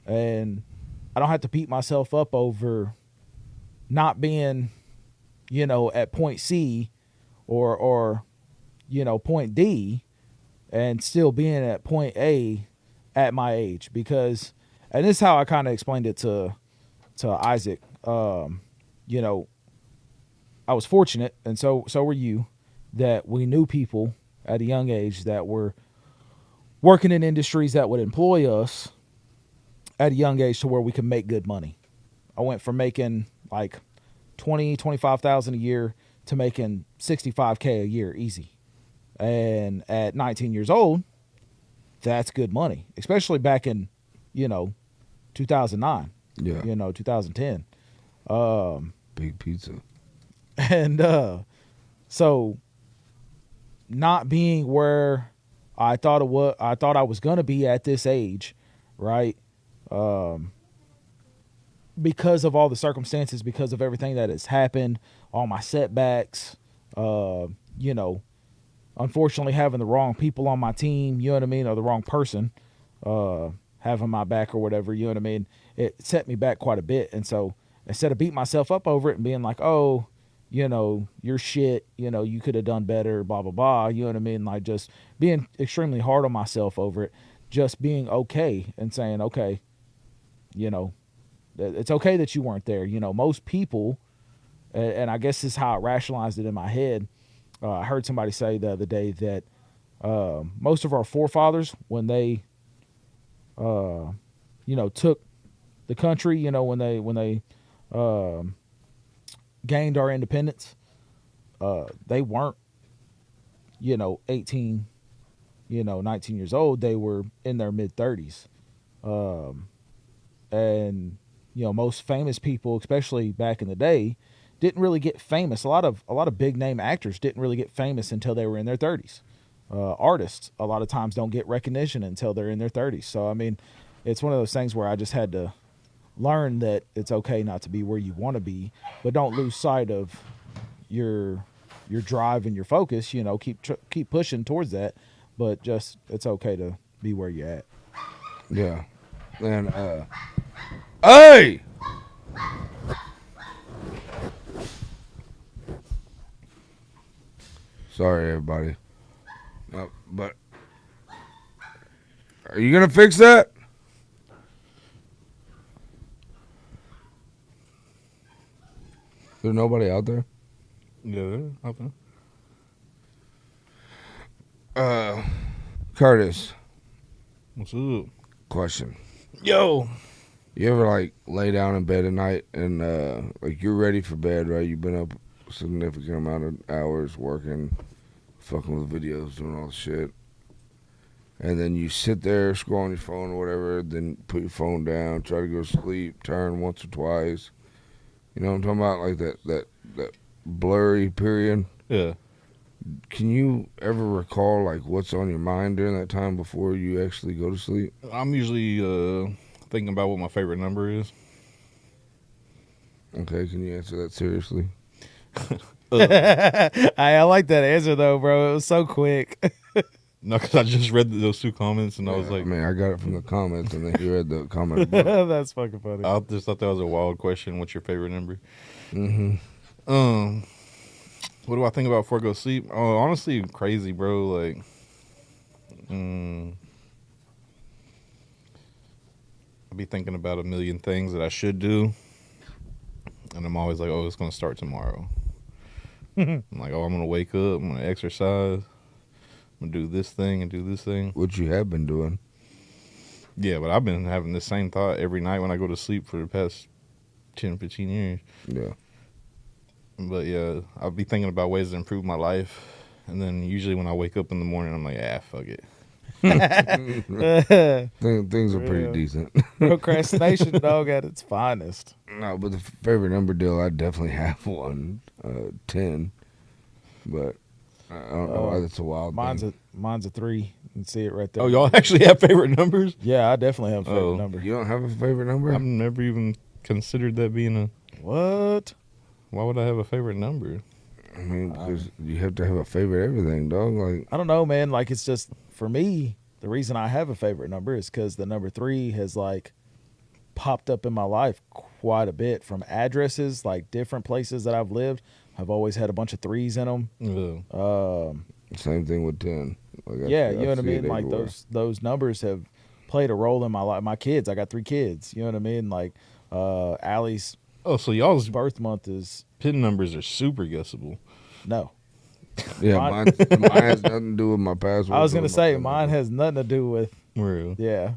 and I don't have to beat myself up over not being, at point C or point D and still being at point A at my age, because, and this is how I kind of explained it to Isaac. I was fortunate, and so were you, that we knew people at a young age that were working in industries that would employ us at a young age to where we could make good money. I went from making like 25,000 a year to making 65K a year easy. And at 19 years old, that's good money, especially back in, 2009, yeah, 2010. big pizza. And so not being where I thought I was going to be at this age, right? Because of all the circumstances, because of everything that has happened, all my setbacks, unfortunately having the wrong people on my team, you know what I mean, or the wrong person having my back or whatever, you know what I mean, it set me back quite a bit. And so instead of beating myself up over it and being like, oh, you're shit, you could have done better, blah, blah, blah, you know what I mean, like just being extremely hard on myself over it, just being okay and saying, okay, it's okay that you weren't there. Most people, and I guess this is how I rationalized it in my head. I heard somebody say the other day that most of our forefathers, when they, took the country, when they gained our independence, they weren't, 18, 19 years old. They were in their mid 30s. And most famous people, especially back in the day, didn't really get famous. A lot of big name actors didn't really get famous until they were in their 30s. Artists a lot of times don't get recognition until they're in their 30s. So I mean, it's one of those things where I just had to learn that it's okay not to be where you want to be, but don't lose sight of your drive and your focus. Keep pushing towards that, but just it's okay to be where you're at. Yeah. And hey, sorry everybody, but are you gonna fix that? There's nobody out there. Yeah, okay. Curtis, What's up? question. Yo. You ever like lay down in bed at night and like you're ready for bed, right? You've been up significant amount of hours working, fucking with videos, doing all the shit. And then you sit there, scroll on your phone or whatever, then put your phone down, try to go to sleep, turn once or twice. You know what I'm talking about? Like that blurry period. Yeah. Can you ever recall like what's on your mind during that time before you actually go to sleep? I'm usually thinking about what my favorite number is. Okay, can you answer that seriously? I like that answer though, bro. It was so quick. No, because I just read those 2 comments and I was Yeah, like, I mean, I got it from the comments, and then he read the comment. About That's fucking funny. I just thought that was a wild question. What's your favorite number? mm-hmm. What do I think about before I go to sleep? Oh, honestly, crazy, bro. Like, I'll be thinking about a million things that I should do, and I'm always like, oh, it's gonna start tomorrow. I'm like, oh, I'm gonna wake up, I'm gonna exercise, I'm gonna do this thing and do this thing. What you have been doing? Yeah, but I've been having the same thought every night when I go to sleep for the past 10, 15 years. Yeah. But yeah, I'll be thinking about ways to improve my life. And then usually when I wake up in the morning, I'm like, fuck it. Things are pretty Real. decent. Procrastination, dog, at its finest. No, but the favorite number deal, I definitely have one. 10. But I don't know why that's a wild thing. Mine's a 3. You can see it right there. Oh, y'all actually have favorite numbers? Yeah, I definitely have a favorite Oh. number. You don't have a favorite number? I've never even considered that being a... What? Why would I have a favorite number? I mean, because you have to have a favorite everything, dog. Like, I don't know, man. Like, it's just, for me, the reason I have a favorite number is because the number 3 has, like, popped up in my life quite a bit from addresses, like, different places that I've lived. I've always had a bunch of 3s in them. same thing with 10. Like, Yeah, I you know what I see it mean? Like, everywhere. those numbers have played a role in my life. My kids, I got 3 kids. You know what I mean? Like, Allie's Oh, so y'all's birth month is, PIN numbers are super guessable. no. Yeah, Mine- mine has nothing to do with my password. I was going or to say, my- mine has nothing to do with, Real. yeah.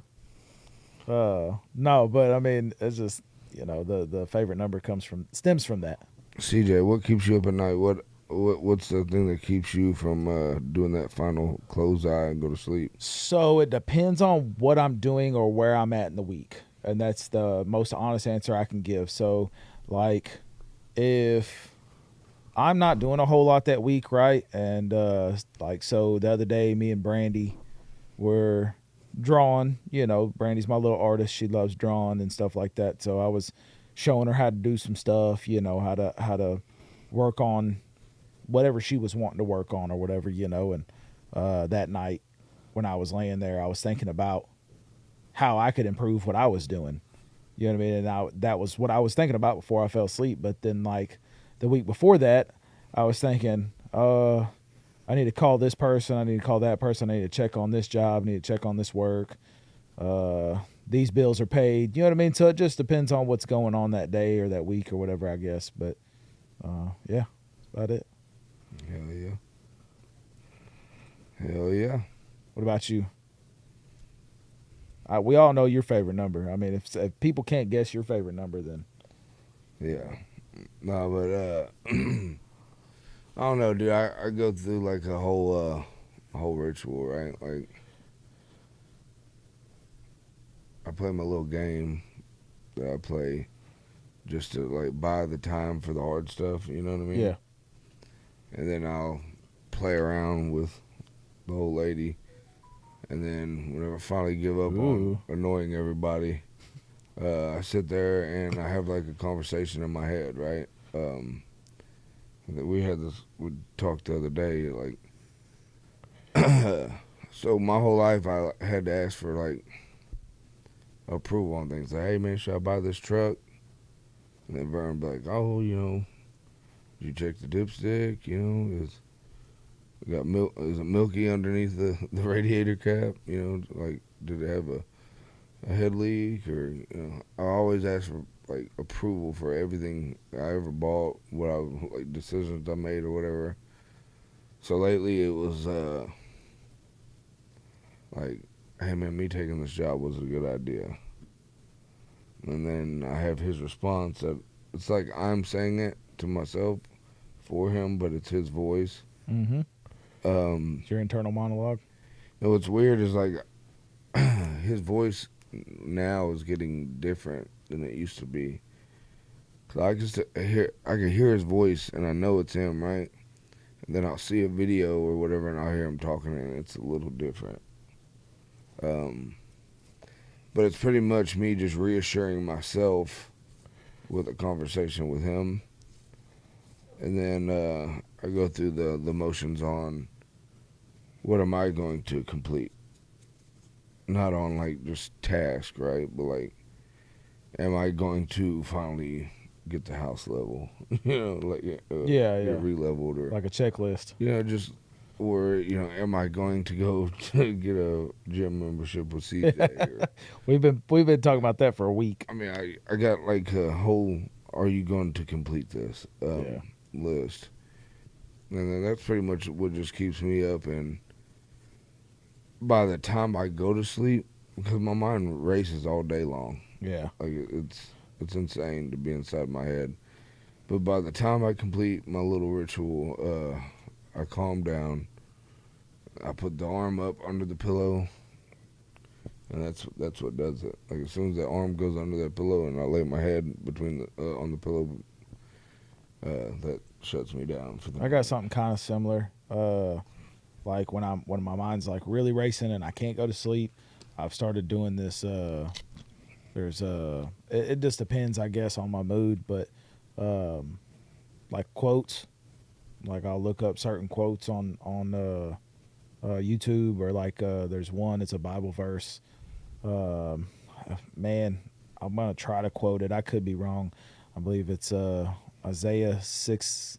No, but I mean, it's just, you know, the favorite number stems from that. CJ, what keeps you up at night? What's the thing that keeps you from doing that final close eye and go to sleep? So it depends on what I'm doing or where I'm at in the week. And that's the most honest answer I can give. So, like, if I'm not doing a whole lot that week, right? And, like, so the other day, me and Brandy were drawing. You know, Brandy's my little artist. She loves drawing and stuff like that. So I was showing her how to do some stuff, you know, how to work on whatever she was wanting to work on or whatever, you know. And that night when I was laying there, I was thinking about how I could improve what I was doing. You know what I mean? And that was what I was thinking about before I fell asleep. But then, like, the week before that, I was thinking, I need to call this person. I need to call that person. I need to check on this job. I need to check on this work. These bills are paid. You know what I mean? So it just depends on what's going on that day or that week or whatever, I guess. But, yeah, about it. Hell yeah. Hell yeah. What about you? We all know your favorite number. I mean, if people can't guess your favorite number, then Yeah. No, but I don't know, dude. I go through like a whole ritual, right? Like, I play my little game that I play just to like buy the time for the hard stuff. You know what I mean? yeah. And then I'll play around with the old lady, and then whenever I finally give up on annoying everybody, I sit there and I have like a conversation in my head, right? That we talked the other day, like, so my whole life I had to ask for like approval on things. Like, hey man, should I buy this truck? And then Vern be like, oh, you know, did you check the dipstick? You know, we got milk. Is it milky underneath the radiator cap? You know, like, did it have a head leak? Or, you know, I always ask for like approval for everything I ever bought, like decisions I made or whatever. So lately it was like, hey man, me taking this job was a good idea. And then I have his response that it's like I'm saying it to myself for him, but it's his voice. Mm-hmm. Um, It's your internal monologue. and what's weird is like his voice now is getting different than it used to be. 'Cause I can hear his voice and I know it's him, right? And then I'll see a video or whatever and I'll hear him talking and it's a little different. But it's pretty much me just reassuring myself with a conversation with him. And then I go through the motions on what am I going to complete. Not on like just task, right? But like, am I going to finally get the house level? Like Yeah. get re-leveled or Like a checklist. just or am I going to go to get a gym membership with CJ? Or, We've been talking about that for a week. I mean, I got like a whole "Are you going to complete this?" Yeah. list, and then that's pretty much what just keeps me up. And by the time I go to sleep, because my mind races all day long, Yeah. like it's insane to be inside my head. But by the time I complete my little ritual, I calm down. I put the arm up under the pillow, and that's what does it. Like as soon as that arm goes under that pillow, and I lay my head between on the pillow, that shuts me down for the I got something kind of similar. Like when my mind's like really racing and I can't go to sleep, I've started doing this. It just depends, I guess, on my mood, but like quotes. Like I'll look up certain quotes on YouTube, or like there's one. It's a Bible verse. Man, I'm gonna try to quote it. I could be wrong. I believe it's Isaiah 6:8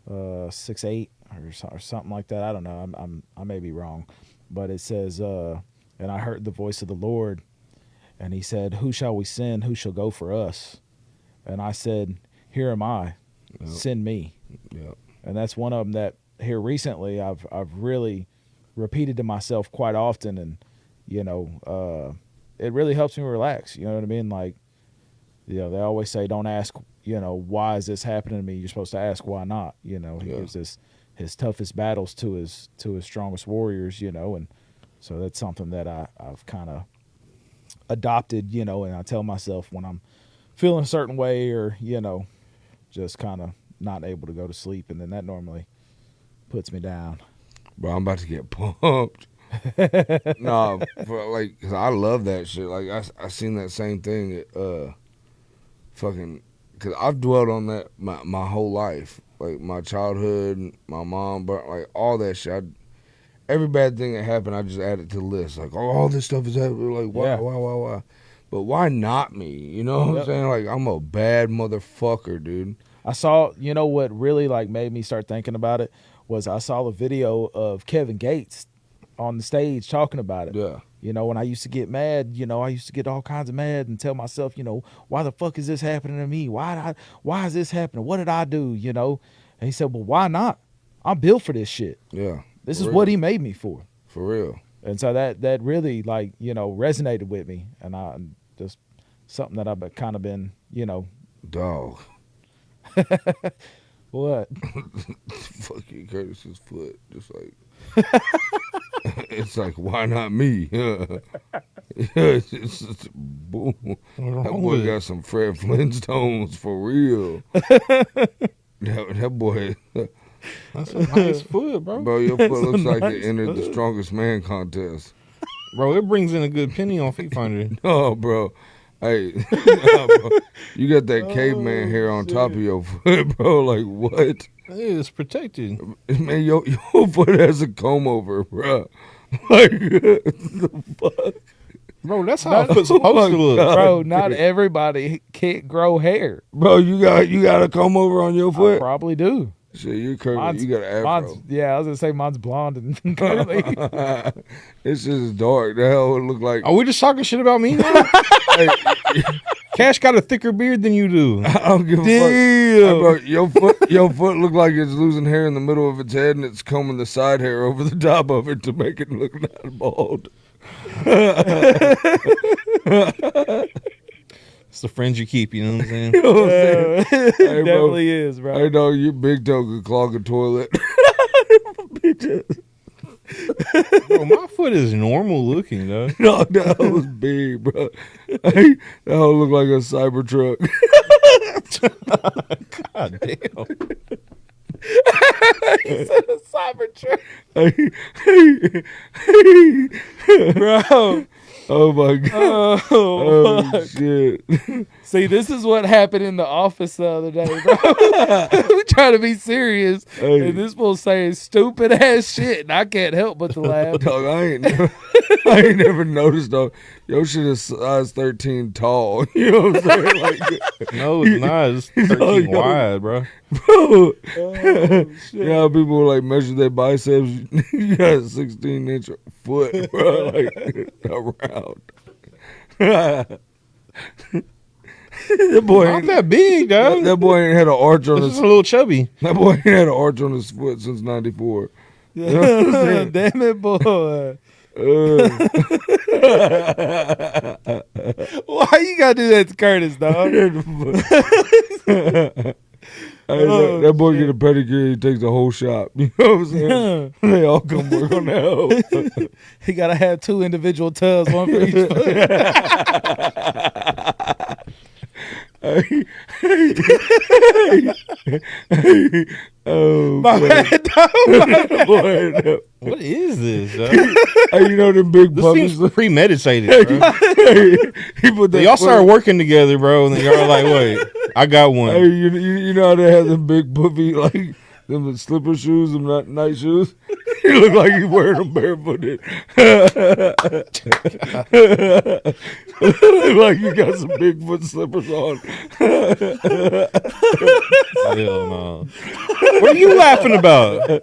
or something like that. I don't know. I may be wrong, but it says, "And I heard the voice of the Lord, and He said, 'Who shall we send? Who shall go for us?' And I said, 'Here am I. Yep. Send me.'" Yep. And that's one of them that here recently I've really repeated to myself quite often, and it really helps me relax. You know what I mean? Like, they always say, don't ask, why is this happening to me? You're supposed to ask why not. He gives his toughest battles to his strongest warriors. And so that's something that I've kind of adopted. And I tell myself when I'm feeling a certain way, or just kind of not able to go to sleep, and then that normally puts me down. Bro, I'm about to get pumped. No, cause I love that shit. Like I seen that same thing. Cause I've dwelled on that my whole life, like my childhood, my mom, but like all that shit. Every bad thing that happened, I just added to the list. Like, oh, all this stuff is happening. Like, why, Yeah. why? But why not me? You know what I'm Yep. saying? Like, I'm a bad motherfucker, dude. I saw, what really like made me start thinking about it was I saw a video of Kevin Gates on the stage talking about it. Yeah. When I used to get mad, I used to get all kinds of mad and tell myself, why the fuck is this happening to me? Why is this happening? What did I do? And he said, well, why not? I'm built for this shit. Yeah. This For is real. what he made me for. For real. And so that really resonated with me, and I just something that I've kind of been, Dog. what? Fucking Curtis's foot. Just like it's like, why not me? It's just, boom. That boy got some Fred Flintstones for real. that boy, That's a nice foot, bro. bro, your foot looks like nice it entered the foot. strongest man contest. Bro, it brings in a good penny on Feet Finder. No, bro. Hey, nah, bro. You got that caveman hair on top of your foot, bro. Like, what? It's protected. Man, your foot has a comb over, bro. Like, the fuck? Bro, that's how a foot's supposed to look. Bro, not everybody can't grow hair. Bro, you got a comb over on your I foot? probably do. Shit, you curly. You got an afro. Yeah, I was gonna say mine's blonde and curly. It's just dark. The hell it look like. Are we just talking shit about me now? Hey, Cash got a thicker beard than you do. I don't give a fuck. Hey, bro, your foot look like it's losing hair in the middle of its head, and it's combing the side hair over the top of it to make it look not bald. It's the friends you keep. You know what I'm saying? You know what I'm saying? It Hey, bro. definitely is, bro. Hey, dog, your big toe could clog a toilet. Bro, my foot is normal looking, though. No, that was big, bro. Hey, that whole look like a Cybertruck. God damn. Cybertruck, Hey, bro. oh my god. Oh, Oh fuck. shit. See, this is what happened in the office the other day, bro. We try to be serious, Hey. and this fool saying stupid ass shit, and I can't help but to laugh. Dog, I ain't never noticed, dog. Your shit is size 13 tall. You know what I'm saying? Like, No, it's not. It's 13 wide, bro. bro. Oh, shit. You know how people like measure their biceps? You got a 16-inch foot, bro, like around. That boy Not ain't, that big, dog. that boy ain't had an arch on This his. is a little chubby. That boy ain't had an arch on his foot since '94. Damn it, boy. Why you gotta do that to Curtis, dog? Hey, that boy get a pedicure, he takes the whole shop. You know what I'm saying? They all come work on that hoe. He gotta have 2 individual tubs, one for each foot. Oh, My boy. bad, dog. Boy, no. What is this, dog? Hey, you know them big This puppies? seems premeditated, bro. He put that Y'all foot- started working together, bro, and then y'all like, wait, I got one. Hey, you know how they have them big puffy, like, them slipper shoes, them night shoes? He look like he wearing them barefooted. Look like you got some Bigfoot slippers on. Hell no. What are you laughing about?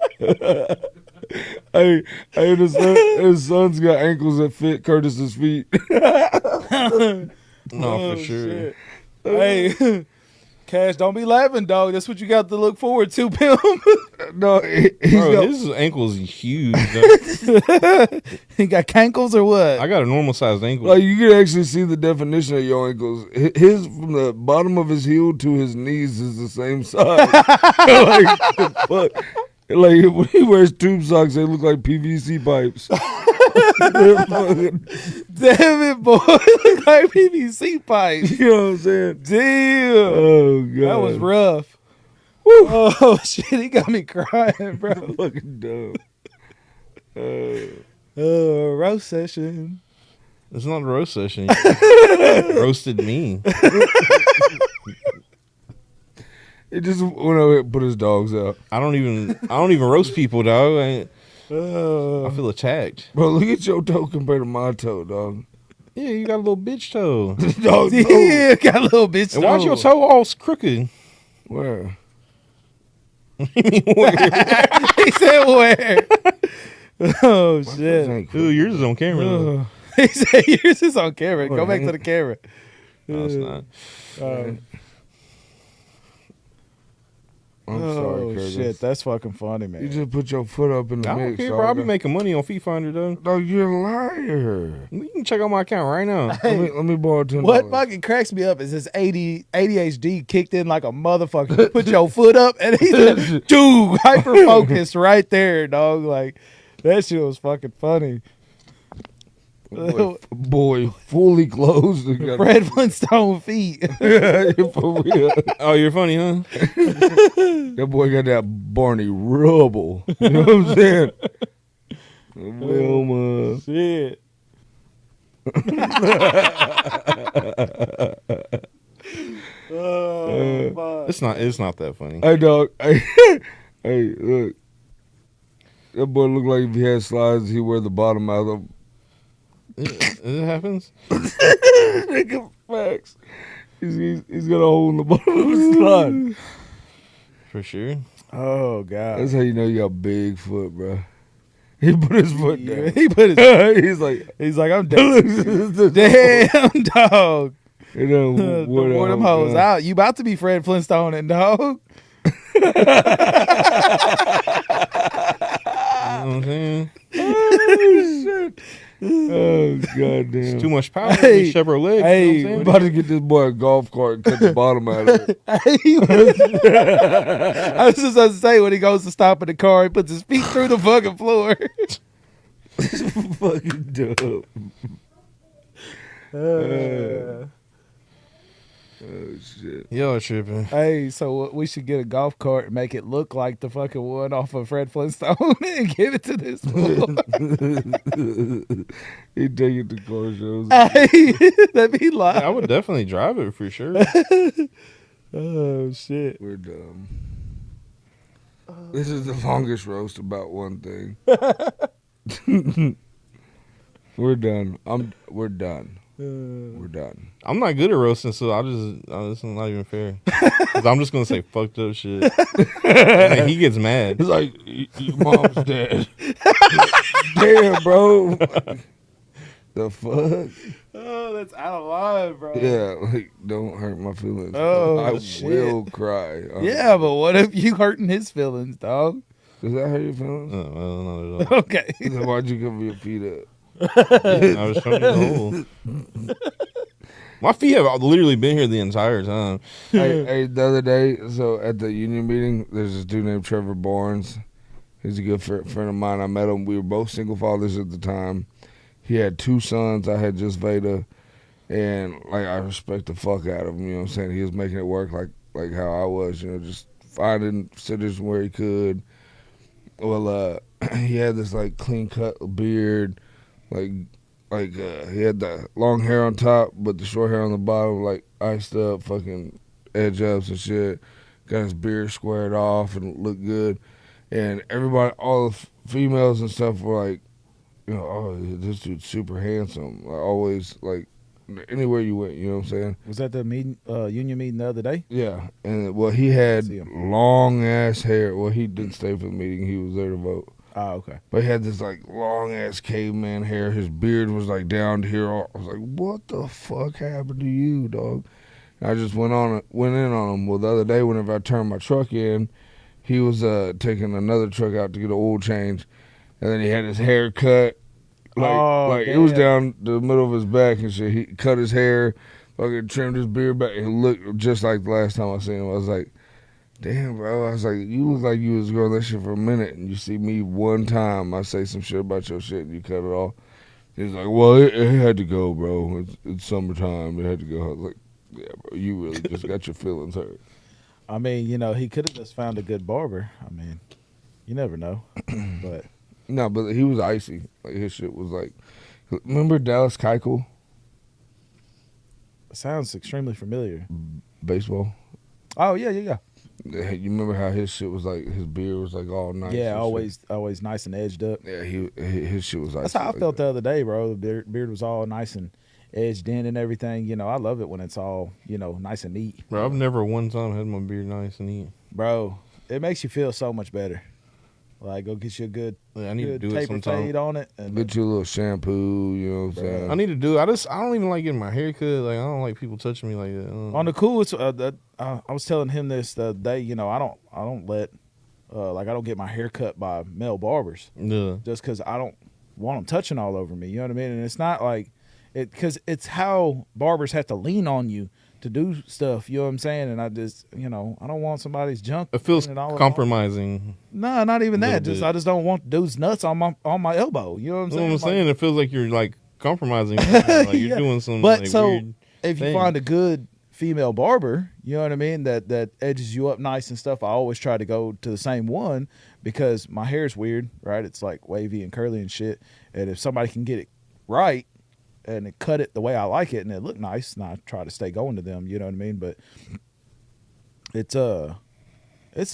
Hey, his son's got ankles that fit Curtis's feet. No, Oh, for sure. shit. Hey, Cash, don't be laughing, dog. That's what you got to look forward to, Pim. No, he's Bro, got, his ankle's huge. Dog. He got cankles or what? I got a normal sized ankle. like you can actually see the definition of your ankles. His from the bottom of his heel to his knees is the same size. Like, fuck. Like when he wears tube socks, they look like PVC pipes. They're fucking- Damn it, boy. Look like PVC pipes. you know what I'm saying? Damn. Oh god, That was rough. Oh, shit. He got me crying, bro. fucking dumb. Roast session. It's not a roast session. Roasted me. He just went over and put his dogs out. I don't even roast people, dog. I Oh. feel attacked. Bro, look at your toe compared to my toe, dog. Yeah, you got a little bitch toe. Dog, no. Yeah, got a little bitch. And why's your toe all crooked? Where? He said where? Oh, This shit. ain't cool. Ooh, yours is on camera. though. Oh. He said yours is on camera. Go back to the camera. No, it's not. I'm sorry, Curtis. Shit, that's fucking funny, You man. just put your foot up in the I don't mix. care, dog. bro. I be making money on Feet Finder, though. Dog, you're a liar. You can check out my account right now. Let me borrow $10. What fucking cracks me up is this ADHD kicked in like a motherfucker. You put your foot up and he's like, dude, hyper focused right there, dog. Like that shit was fucking funny. Boy, fully closed. You got- Fred Flintstone feet. For real. Oh, you're funny, huh? That boy got that Barney Rubble. You know what I'm saying? Wilma. Shit. Oh, It's not that funny. Hey, dog. Hey, hey, look. That boy look like if he had slides, he wear the bottom out of It happens. Nigga, facts. He's got a hole in the bottom of his slide. For sure. oh God. That's how you know you got big foot, bro. He put his foot Yeah, down. he put his. He's like, I'm dead. Damn, dog. You know, Wore them hoes out. You about to be Fred Flintstone and dog. You know what I'm saying? Oh, shit. Oh goddamn! It's too much power. Hey, Hey, Chevrolet. hey, you know We what I'm about to get this boy a golf cart and cut the bottom out of it. I was just about to say when he goes to stop in the car, he puts his feet through the fucking floor. Fucking dumb. Oh shit! Y'all tripping. Hey, so we should get a golf cart and make it look like the fucking one off of Fred Flintstone and give it to this fool. He take it to car shows. Hey, that'd be I live. would definitely drive it for sure. Oh shit. We're dumb. This is the longest roast about one thing. We're done. We're done. We're done. I'm not good at roasting, so this is not even fair. 'Cause I'm just gonna say fucked up shit. And then he gets mad. It's like your mom's dead. Damn, bro. The fuck? Oh, that's out of line, bro. Yeah, like don't hurt my feelings. Oh, I shit. will cry. Yeah, but what if you hurting his feelings, dog? Does that hurt your feelings? Well, not at all. Okay. Then why'd you cover your feet up? I was showing you the hole. My feet have literally been here the entire time. Hey, the other day, so at the union meeting, there's this dude named Trevor Barnes. He's a good friend of mine. I met him. We were both single fathers at the time. He had 2 sons. I had just Veda. And, like, I respect the fuck out of him, you know what I'm saying? He was making it work like how I was, you know, just finding sitters where he could. Well, he had this, like, clean-cut beard. He had the long hair on top, but the short hair on the bottom, like, iced up, fucking edge ups and shit. Got his beard squared off and looked good. And everybody, all the females and stuff were like, you know, oh, this dude's super handsome. Like, always, like, anywhere you went, you know what I'm saying? Was that the meeting, union meeting the other day? Yeah. And, well, he had See him. long-ass hair. Well, he didn't stay for the meeting. He was there to vote. Oh, okay. But he had this, like, long-ass caveman hair. His beard was, like, down to here. I was like, what the fuck happened to you, dog? And I just went in on him. Well, the other day, whenever I turned my truck in, he was taking another truck out to get an oil change. And then he had his hair cut. Like it was down the middle of his back and shit. He cut his hair, fucking trimmed his beard back, and looked just like the last time I seen him. I was like, damn, bro. I was like, you look like you was growing that shit for a minute, and you see me one time, I say some shit about your shit, and you cut it off. He's like, well, it had to go, bro. It's summertime. It had to go. I was like, yeah, bro, you really just got your feelings hurt. I mean, you know, he could have just found a good barber. I mean, you never know. But No, but he was icy. Like, his shit was like, remember Dallas Keuchel, it sounds extremely familiar. baseball? Oh, yeah. You remember how his shit was like, his beard was like all nice? Yeah, and shit? always nice and edged up. Yeah, his shit was icy. That's how I like felt that. the other day, bro. The beard was all nice and edged in and everything. You know, I love it when it's all, you know, nice and neat. Bro, I've never one time had my beard nice and neat. Bro, it makes you feel so much better. Like, go get you a good, Like, I need to good do it taper sometime. fade on it. And Get you a little shampoo, you know what I'm Bruh. saying? I need to do it. I don't even like getting my hair cut. Like, I don't like people touching me like that. on the coolest, I was telling him this the other day. You know, I don't let, I don't get my hair cut by male barbers Yeah. just because I don't want them touching all over me. You know what I mean? And it's not like it because it's how barbers have to lean on you to do stuff. You know what I'm saying? And I just, you know, I don't want somebody's junk. It feels leaning all over- compromising. No, not even Little that. Just bit. I just don't want dude's nuts on my elbow. You know what I'm That's what saying? I'm Like, saying. It feels like you're like compromising. Like you're Yeah. doing some But like, so weird if you thing. find a good female barber, you know what I mean, that edges you up nice and stuff, I always try to go to the same one because my hair's weird, right? It's like wavy and curly and shit. And if somebody can get it right and it cut it the way I like it and it look nice, and I try to stay going to them, you know what I mean? But it's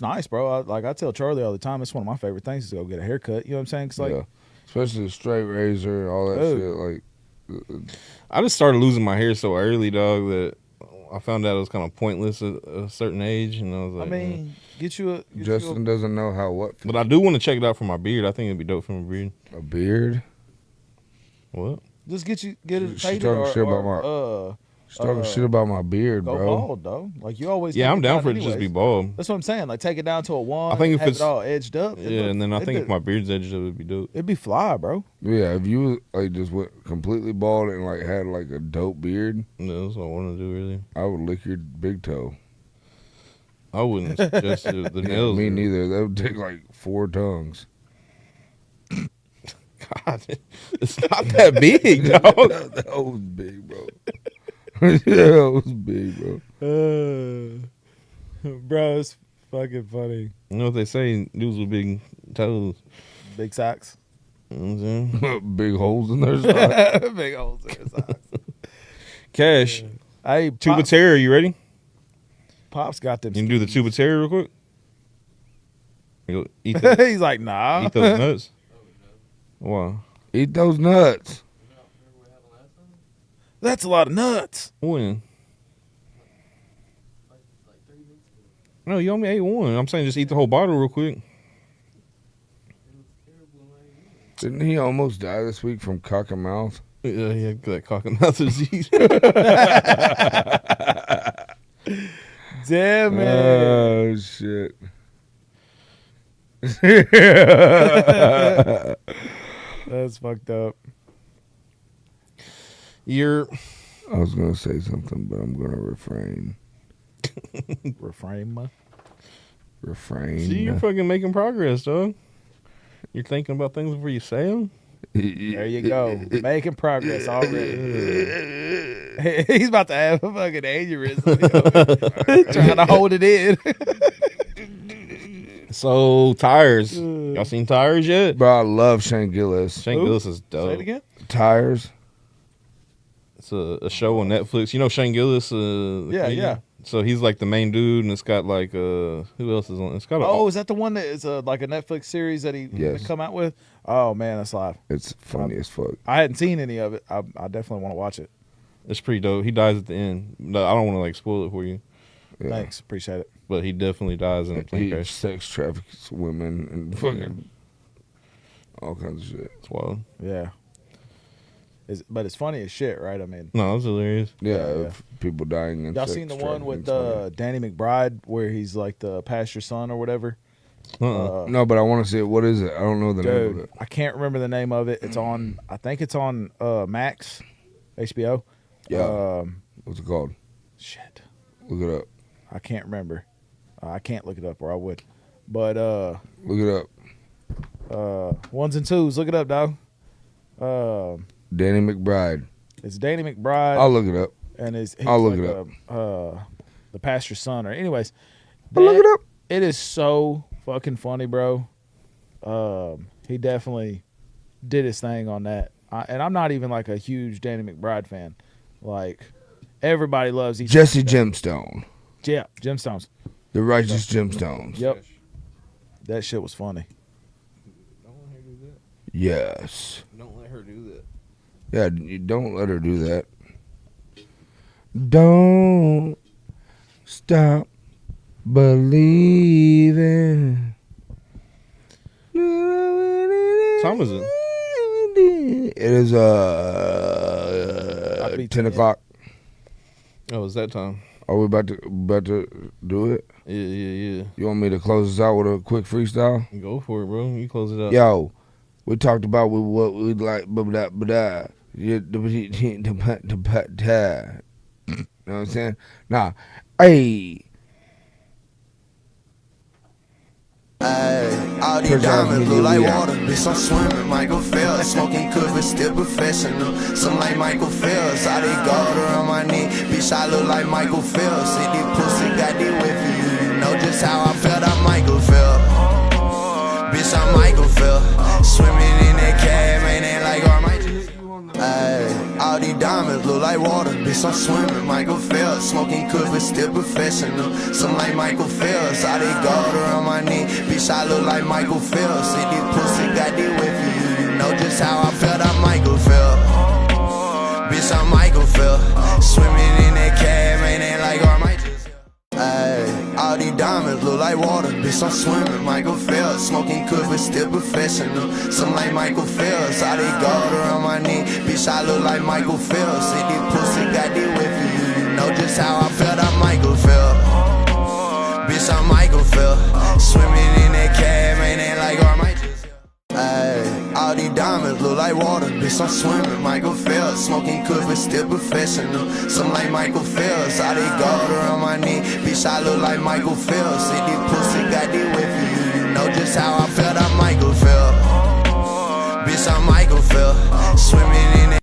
nice, bro. I tell Charlie all the time, it's one of my favorite things is to go get a haircut. You know what I'm saying? 'Cause like, yeah. Especially the straight razor, all that Dude. shit. Like, I just started losing my hair so early, dog, that I found out it was kind of pointless at a certain age, and I was like, I mean, get you a Justin doesn't know how what But I do want to check it out for my beard. I think it'd be dope for my beard. a beard. What? just get it She's faded talking or, shit about or, She's talking shit about my beard, Go bro. bald, though. Like you always. Yeah, take I'm it down down for it to just be anyways. bald. That's what I'm saying. Like take it down to a 1. I think if have it's it all edged up. Yeah, and then I think if my beard's edged, it would be dope. it'd be fly, bro. Yeah, if you like just went completely bald and like had like a dope beard, No, that's what I want to do. Really, I would lick your big toe. I wouldn't suggest it. The nails. Me are- neither. That would take like 4 tongues. God, it's not that big, dog. That was big, bro. Yeah, that was big, bro. Bro, it's fucking funny. You know what they say? Dudes with big toes. Big socks. You know what I'm saying? Big holes in their side. Big holes in his socks. Cash, Hey, tuba terror. You ready? Pops got them. You can do the tuba terror real quick. You go eat, the, He's like, nah. eat those nuts. Wow. Eat those nuts. That's a lot of nuts. When? No, you only ate one. I'm saying just eat the whole bottle real quick. Didn't he almost die this week from cock and mouth? Yeah, yeah, that cock and mouth disease. Damn it. Oh shit. That's fucked up. You're I was gonna say something, but I'm gonna refrain. Refrain, ma. Refrain. see, you're fucking making progress, dog. You're thinking about things before you say them. There you go. Making progress already. He's about to have a fucking aneurysm. Trying to hold it in. So tires. Y'all seen Tires yet? Bro, I love Shane Gillis. Shane Who? Gillis is dope. Say it again. Tires. It's a show on Netflix. You know Shane Gillis? The Yeah, comedian? yeah. So he's like the main dude, and it's got like who else is on? It's got Oh, is that the one that is like a Netflix series that he Yes. come out with? Oh man, that's live. It's funny as fuck. I hadn't seen any of it. I definitely want to watch it. it's pretty dope. He dies at the end. No, I don't want to like spoil it for you, Yeah. Thanks, appreciate it. but he definitely dies in a plane He crash. sex traffics women and fucking all kinds of shit. It's wild. Yeah. But it's funny as shit, right? I mean, No, it's hilarious. Yeah, Yeah, of people dying in y'all sex seen the one with trafficking's Danny McBride where he's like the pastor's son or whatever? funny. No, but I want to see it. What is it? I don't know the name of Dude, it. I can't remember the name of it. It's on. I think it's on Max, HBO. Yeah. What's it called? Shit, Look it up. I can't remember. I can't look it up, or I would. But Look it up. ones and twos. Look it up, dog. Danny McBride. It's Danny McBride, I'll look it up. and he's I'll look like it up. The pastor's son, or anyways. I'll look it up. It is so fucking funny, bro. He definitely did his thing on that. And I'm not even like a huge Danny McBride fan. Like everybody loves each. Jesse Gemstone. Yeah, Gemstones. The Righteous Gemstones. Yep. That shit was funny. Don't let her do that. Yes. Don't let her do that. Yeah, you don't let her do that. Don't stop believing. Time is it? It is I'll be 10 10. o'clock. Oh, it's that time. Are we about to do it? Yeah, yeah, yeah. You want me to close this out with a quick freestyle? Go for it, bro. You close it up. Yo, we talked about what we'd like, blah, blah, blah. You know what I'm saying? Nah. Hey. All these Church House diamonds Media, look like we out. water. Bitch, I'm swimming. Michael Phelps. Smoking could, but still professional. Some like Michael Phelps. All they gold around my neck. Bitch, I look like Michael Phelps. See, this pussy got this wet for you. You know just how I felt. I'm Michael Phelps. Bitch, I'm Michael Phelps. Swimming in that cab, ain't that like I might just. All these diamonds look like water. Bitch, I'm swimming. Michael Phelps. Smoking could, but still professional. Some like Michael Phelps. All they gold around my neck. Bitch, I look like Michael Phelps. See, this pussy got this wet for you. You know just how I felt. I'm Michael Phelps. Bitch, I'm Michael Phelps. Swimming in that cab, ain't that like I might just. All these diamonds look like water. Bitch, I'm swimming. Michael Phelps. Smoking could, but still professional. Some like Michael Phelps. All they gold around my neck. Bitch, I look like Michael Phelps. See, this pussy got this wet for you. know just how I felt, I'm Michael Phelps. Bitch, I'm Michael Phelps. Swimming in that cab, ain't that like or might just. Ayy, all these diamonds look like water. Bitch, I'm swimming, Michael Phelps. Smoking cook, but still professional. Some like Michael Phelps. All they gold around my neck. Bitch, I look like Michael Phelps. See this pussy got this wet for you. You know just how I felt, I'm Michael Phelps. Bitch, I'm Michael Phelps. Swimming in that